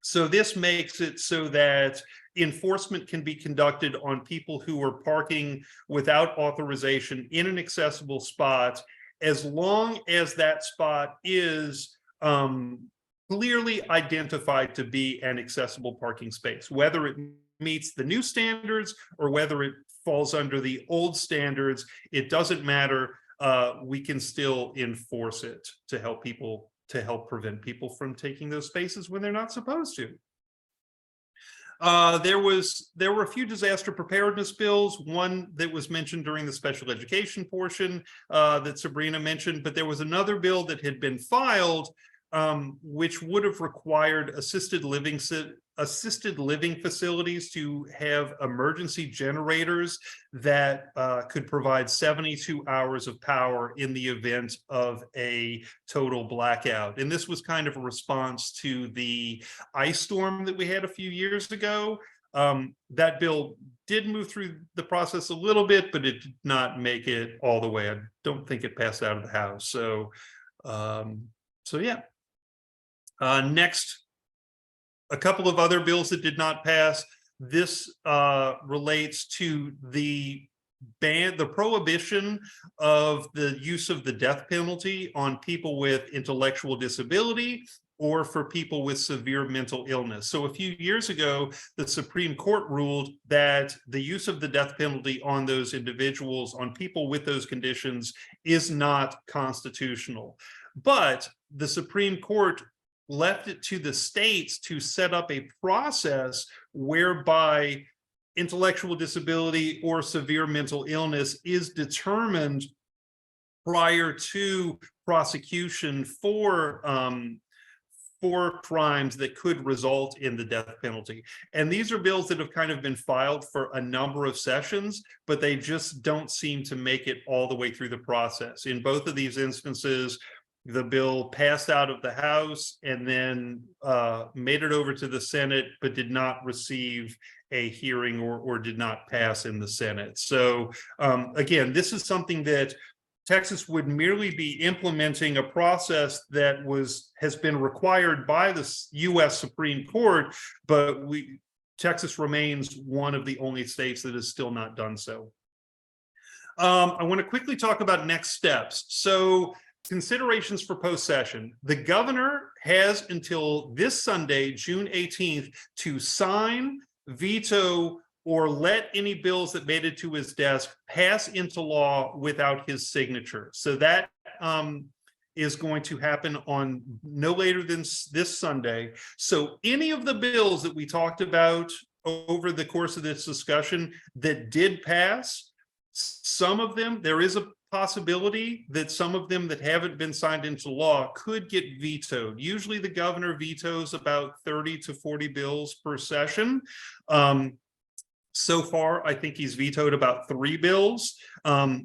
So this makes it so that enforcement can be conducted on people who are parking without authorization in an accessible spot, as long as that spot is clearly identified to be an accessible parking space, whether it meets the new standards or whether it falls under the old standards. It doesn't matter. We can still enforce it to help prevent people from taking those spaces when they're not supposed to. There were a few disaster preparedness bills, one that was mentioned during the special education portion that Sabrina mentioned, but there was another bill that had been filed which would have required assisted living facilities to have emergency generators that could provide 72 hours of power in the event of a total blackout. And this was kind of a response to the ice storm that we had a few years ago. That bill did move through the process a little bit, but it did not make it all the way. I don't think it passed out of the House. So yeah. Next, a couple of other bills that did not pass. This relates to the prohibition of the use of the death penalty on people with intellectual disability or for people with severe mental illness. So a few years ago, the Supreme Court ruled that the use of the death penalty on those individuals, on people with those conditions, is not constitutional. But the Supreme Court left it to the states to set up a process whereby intellectual disability or severe mental illness is determined prior to prosecution for crimes that could result in the death penalty. And these are bills that have kind of been filed for a number of sessions, but they just don't seem to make it all the way through the process. In both of these instances, the bill passed out of the House and then made it over to the Senate, but did not receive a hearing or did not pass in the Senate. So again, this is something that Texas would merely be implementing a process that has been required by the U.S. Supreme Court, but Texas remains one of the only states that has still not done so. I want to quickly talk about next steps. So considerations for post-session. The governor has until this Sunday, June 18th, to sign, veto, or let any bills that made it to his desk pass into law without his signature. So that is going to happen on no later than this Sunday. So any of the bills that we talked about over the course of this discussion that did pass, some of them, there is a possibility that some of them that haven't been signed into law could get vetoed. Usually the governor vetoes about 30 to 40 bills per session. So far, I think he's vetoed about 3 bills.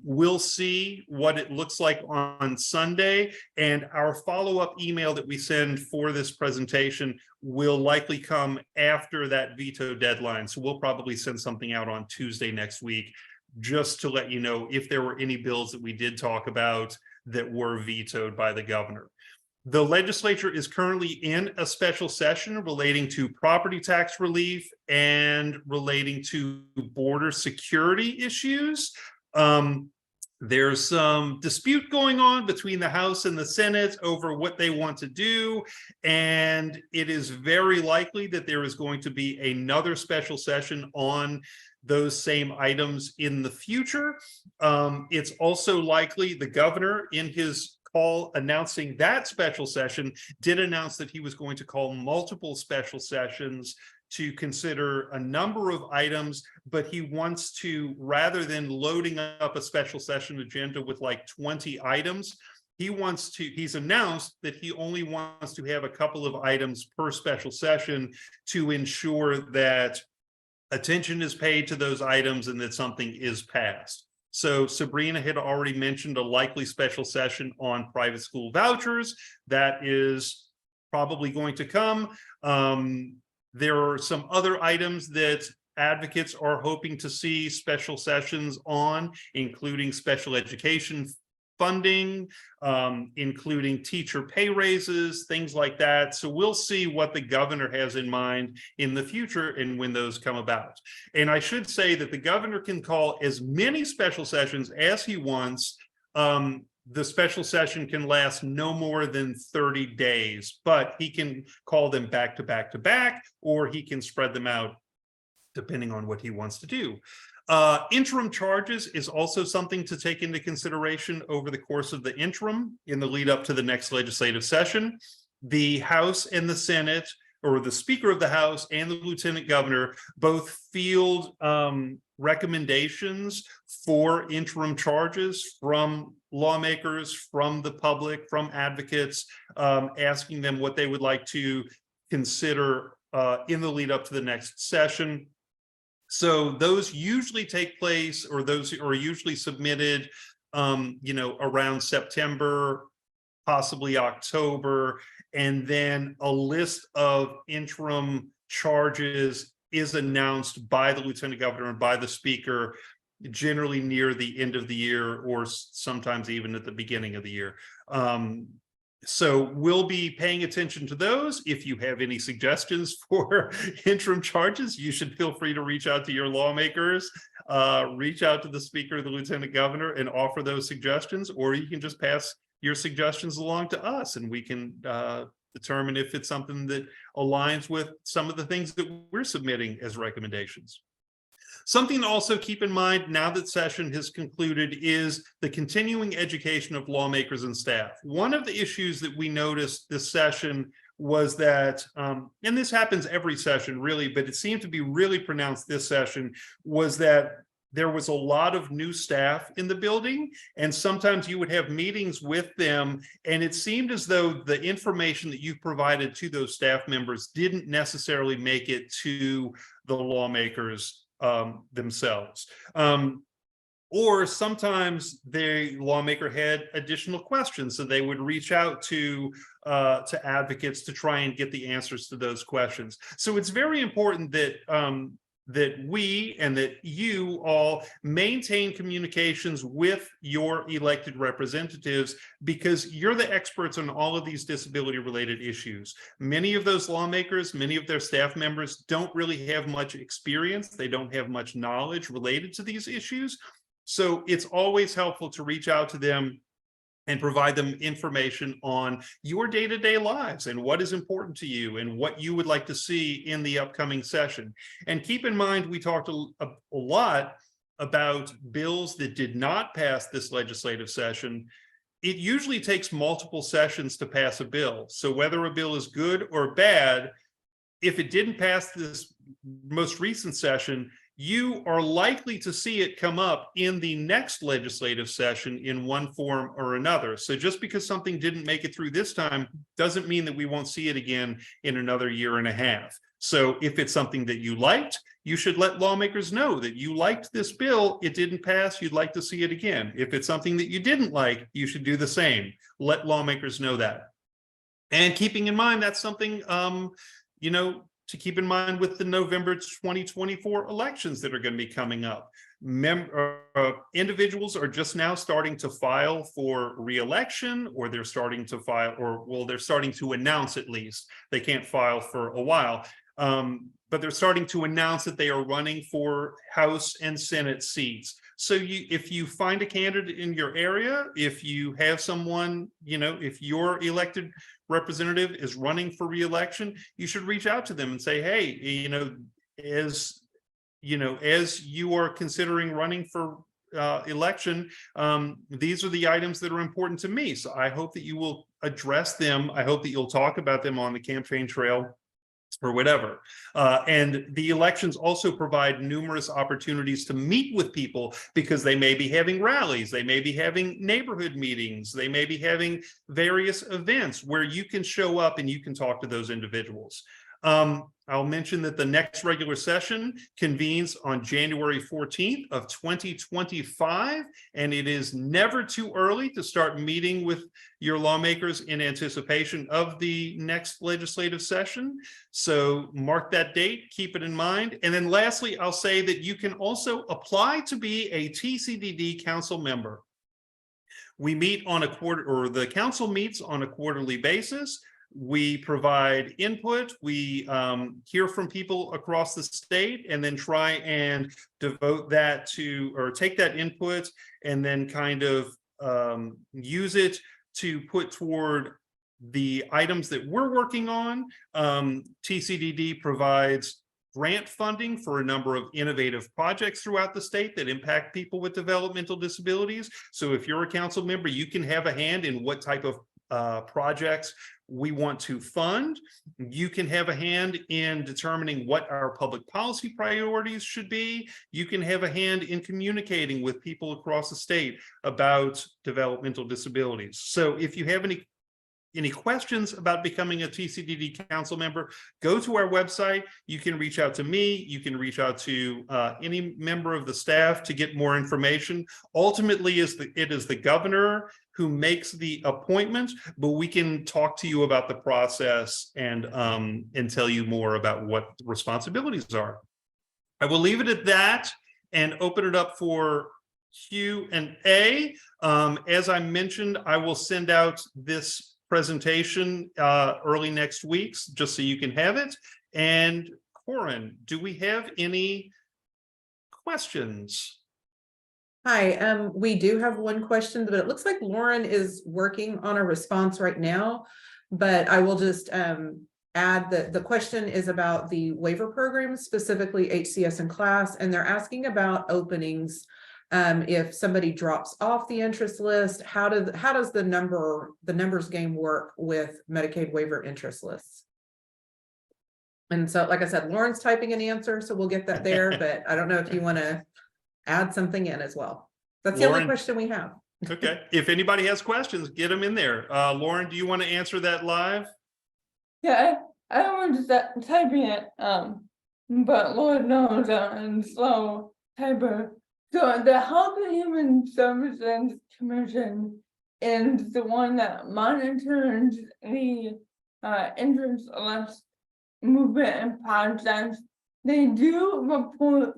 We'll see what it looks like on Sunday, and our follow-up email that we send for this presentation will likely come after that veto deadline. So we'll probably send something out on Tuesday next week, just to let you know if there were any bills that we did talk about that were vetoed by the governor. The legislature is currently in a special session relating to property tax relief and relating to border security issues. There's some dispute going on between the House and the Senate over what they want to do, and it is very likely that there is going to be another special session on those same items in the future. It's also likely the governor, in his call announcing that special session, did announce that he was going to call multiple special sessions to consider a number of items, but he wants to, rather than loading up a special session agenda with like 20 items, he's announced that he only wants to have a couple of items per special session to ensure that attention is paid to those items and that something is passed. So Sabrina had already mentioned a likely special session on private school vouchers. That is probably going to come. There are some other items that advocates are hoping to see special sessions on, including special education funding, including teacher pay raises, things like that. So we'll see what the governor has in mind in the future and when those come about. And I should say that the governor can call as many special sessions as he wants. The special session can last no more than 30 days, but he can call them back to back to back, or he can spread them out depending on what he wants to do. Interim charges is also something to take into consideration over the course of the interim in the lead up to the next legislative session. The House and the Senate, or the Speaker of the House and the Lieutenant Governor, both field recommendations for interim charges from lawmakers, from the public, from advocates, asking them what they would like to consider in the lead up to the next session. So those usually take place, or those are usually submitted, around September, possibly October, and then a list of interim charges is announced by the lieutenant governor and by the speaker, generally near the end of the year, or sometimes even at the beginning of the year. So we'll be paying attention to those. If you have any suggestions for interim charges, you should feel free to reach out to your lawmakers, reach out to the speaker, the lieutenant governor, and offer those suggestions, or you can just pass your suggestions along to us, and we can determine if it's something that aligns with some of the things that we're submitting as recommendations. Something to also keep in mind now that session has concluded is the continuing education of lawmakers and staff. One of the issues that we noticed this session was that, and this happens every session really, but it seemed to be really pronounced this session, was that there was a lot of new staff in the building, and sometimes you would have meetings with them, and it seemed as though the information that you provided to those staff members didn't necessarily make it to the lawmakers themselves. Or sometimes the lawmaker had additional questions, so they would reach out to advocates to try and get the answers to those questions. So it's very important that that we and that you all maintain communications with your elected representatives, because you're the experts on all of these disability related issues. Many of those lawmakers, many of their staff members don't really have much experience. They don't have much knowledge related to these issues. So it's always helpful to reach out to them and provide them information on your day-to-day lives and what is important to you and what you would like to see in the upcoming session. And keep in mind, we talked a lot about bills that did not pass this legislative session. It usually takes multiple sessions to pass a bill. So whether a bill is good or bad, if it didn't pass this most recent session, you are likely to see it come up in the next legislative session in one form or another. So just because something didn't make it through this time doesn't mean that we won't see it again in another year and a half. So if it's something that you liked, you should let lawmakers know that you liked this bill, it didn't pass, you'd like to see it again. If it's something that you didn't like, you should do the same. Let lawmakers know that. And keeping in mind, that's something, to keep in mind with the November 2024 elections that are going to be coming up. Individuals are just now starting to file for re-election, or they're starting to file, they're starting to announce, at least. They can't file for a while, but they're starting to announce that they are running for House and Senate seats. So if you find a candidate in your area, if you have someone, if your elected representative is running for re-election, you should reach out to them and say, hey, as you are considering running for election, these are the items that are important to me. So I hope that you will address them. I hope that you'll talk about them on the campaign trail or whatever. And the elections also provide numerous opportunities to meet with people, because they may be having rallies, they may be having neighborhood meetings, they may be having various events where you can show up and you can talk to those individuals. I'll mention that the next regular session convenes on January 14th of 2025, and it is never too early to start meeting with your lawmakers in anticipation of the next legislative session. So mark that date, keep it in mind. And then lastly, I'll say that you can also apply to be a TCDD council member. We meet on the council meets on a quarterly basis. We provide input, we hear from people across the state, and then try and devote that to, or take that input and then kind of use it to put toward the items that we're working on. TCDD provides grant funding for a number of innovative projects throughout the state that impact people with developmental disabilities. So if you're a council member, you can have a hand in what type of projects we want to fund. You can have a hand in determining what our public policy priorities should be. You can have a hand in communicating with people across the state about developmental disabilities. So if you have any questions about becoming a TCDD council member, go to our website. You can reach out to me. You can reach out to any member of the staff to get more information. Ultimately, it is the governor who makes the appointment, but we can talk to you about the process and tell you more about what the responsibilities are. I will leave it at that and open it up for Q&A. As I mentioned, I will send out this presentation early next week, just so you can have it. And Corin, do we have any questions? Hi, we do have one question, but it looks like Lauren is working on a response right now, but I will just add that the question is about the waiver program, specifically HCS and class, and they're asking about openings. If somebody drops off the interest list, how does the numbers game work with Medicaid waiver interest lists? And so, like I said, Lauren's typing an answer, so we'll get that there, but I don't know if you want to add something in as well. That's the only Lauren, question we have. Okay, if anybody has questions, get them in there. Lauren, do you want to answer that live? Yeah, I don't want to start typing it, but Lord knows I'm slow typer. So the Health and Human Services Commission is the one that monitors the interest list movement and process. They do report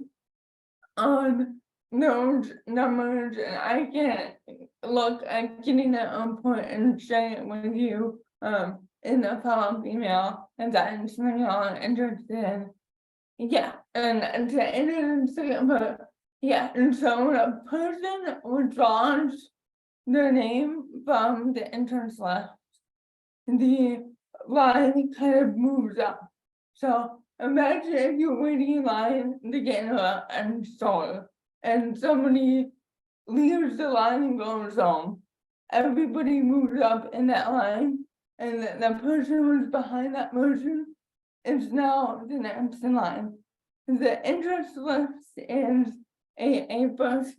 on those numbers, and I can look at getting that input and share it with you in the follow-up email, and that is something y'all are interested in. Yeah, and to answer, but yeah, and so when a person withdraws their name from the interest list, the line kind of moves up. So imagine if you're waiting in line to get into a store and somebody leaves the line and goes home. Everybody moves up in that line, and the person who's behind that person is now the next in line. The interest list is a first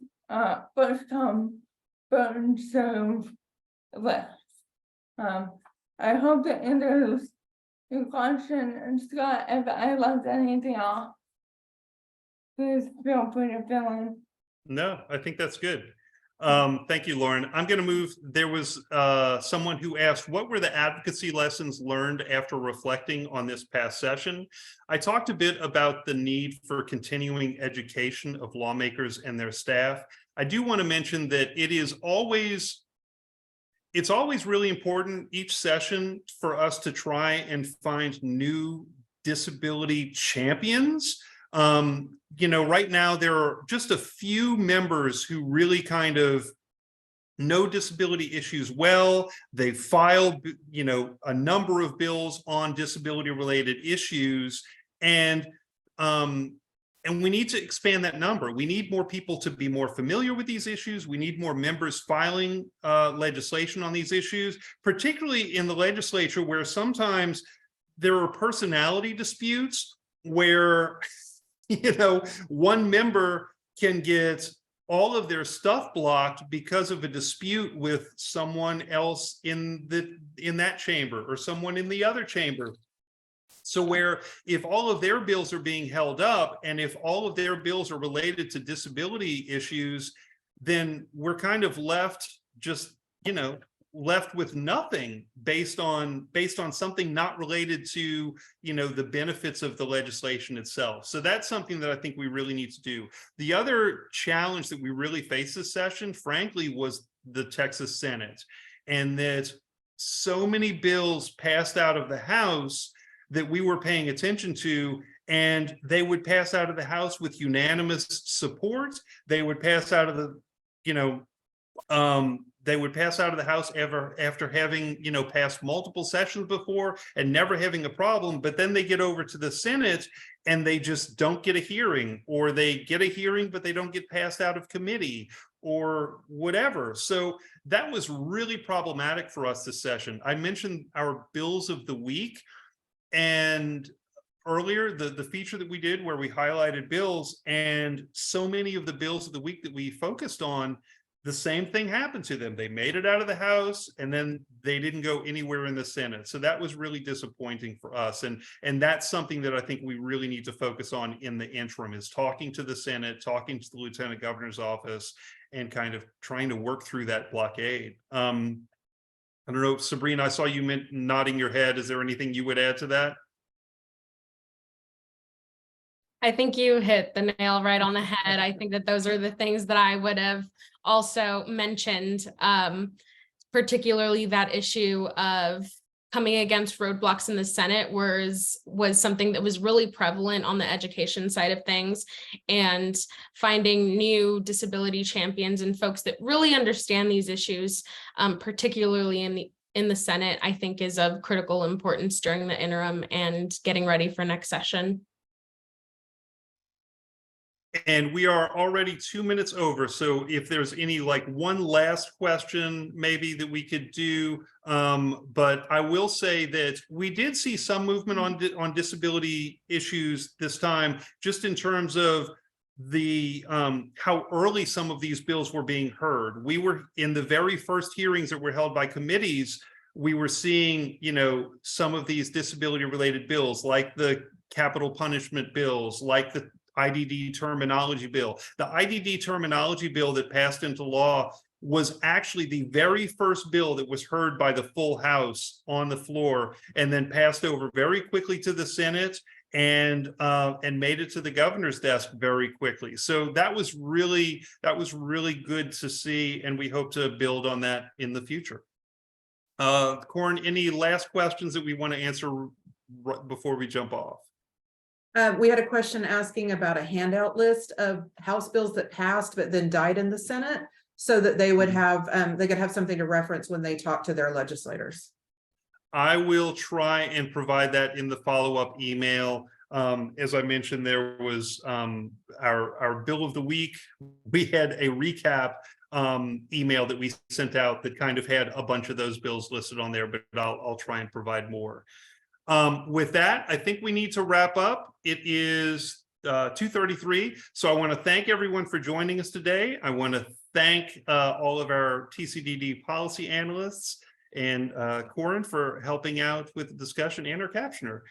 come, first served list. I hope that answers your question, and Scott, if I left anything off, please feel free to fill in. No, I think that's good. Thank you, Lauren. I'm going to move. There was someone who asked, what were the advocacy lessons learned after reflecting on this past session? I talked a bit about the need for continuing education of lawmakers and their staff. I do want to mention that it's always really important each session for us to try and find new disability champions. Right now there are just a few members who really kind of know disability issues well. They filed, a number of bills on disability related issues, and we need to expand that number. We need more people to be more familiar with these issues. We need more members filing legislation on these issues, particularly in the legislature, where sometimes there are personality disputes where one member can get all of their stuff blocked because of a dispute with someone else in that chamber or someone in the other chamber. So where if all of their bills are being held up and if all of their bills are related to disability issues, then we're kind of left with nothing based on something not related to the benefits of the legislation itself. So that's something that I think we really need to do. The other challenge that we really faced this session, frankly, was the Texas Senate, and that so many bills passed out of the House that we were paying attention to, and they would pass out of the House with unanimous support. They would pass out of the House after having, passed multiple sessions before and never having a problem. But then they get over to the Senate and they just don't get a hearing, or they get a hearing, but they don't get passed out of committee, or whatever. So that was really problematic for us this session. I mentioned our bills of the week, and earlier the feature that we did where we highlighted bills, and so many of the bills of the week that we focused on, the same thing happened to them. They made it out of the House and then they didn't go anywhere in the Senate. So that was really disappointing for us. And that's something that I think we really need to focus on in the interim, is talking to the Senate, talking to the Lieutenant Governor's office, and kind of trying to work through that blockade. I don't know, Sabrina, I saw you nodding your head. Is there anything you would add to that? I think you hit the nail right on the head. I think that those are the things that I would have also mentioned, particularly that issue of coming against roadblocks in the Senate was something that was really prevalent on the education side of things, and finding new disability champions and folks that really understand these issues, particularly in the Senate, I think is of critical importance during the interim and getting ready for next session. And we are already 2 minutes over. So if there's any like one last question maybe that we could do, but I will say that we did see some movement on disability issues this time, just in terms of the how early some of these bills were being heard. We were in the very first hearings that were held by committees. We were seeing, you know, some of these disability related bills, like the capital punishment bills, like the IDD terminology bill. The IDD terminology bill that passed into law was actually the very first bill that was heard by the full House on the floor, and then passed over very quickly to the Senate, and made it to the governor's desk very quickly. So that was really good to see, and we hope to build on that in the future. Corin, any last questions that we want to answer before we jump off? We had a question asking about a handout list of House bills that passed but then died in the Senate, so that they would have they could have something to reference when they talk to their legislators. I will try and provide that in the follow-up email. As I mentioned, there was our bill of the week. We had a recap email that we sent out that kind of had a bunch of those bills listed on there, but I'll try and provide more. With that, I think we need to wrap up. It is 2:33. So I want to thank everyone for joining us today. I want to thank all of our TCDD policy analysts, and Corin for helping out with the discussion, and our captioner.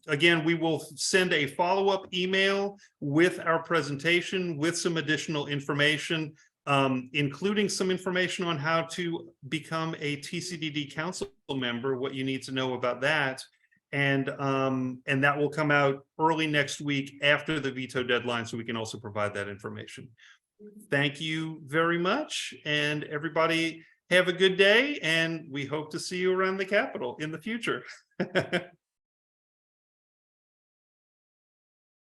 Again, we will send a follow-up email with our presentation with some additional information, including some information on how to become a TCDD council member, what you need to know about that. And that will come out early next week after the veto deadline, so we can also provide that information. Thank you very much, and everybody have a good day, and we hope to see you around the Capitol in the future.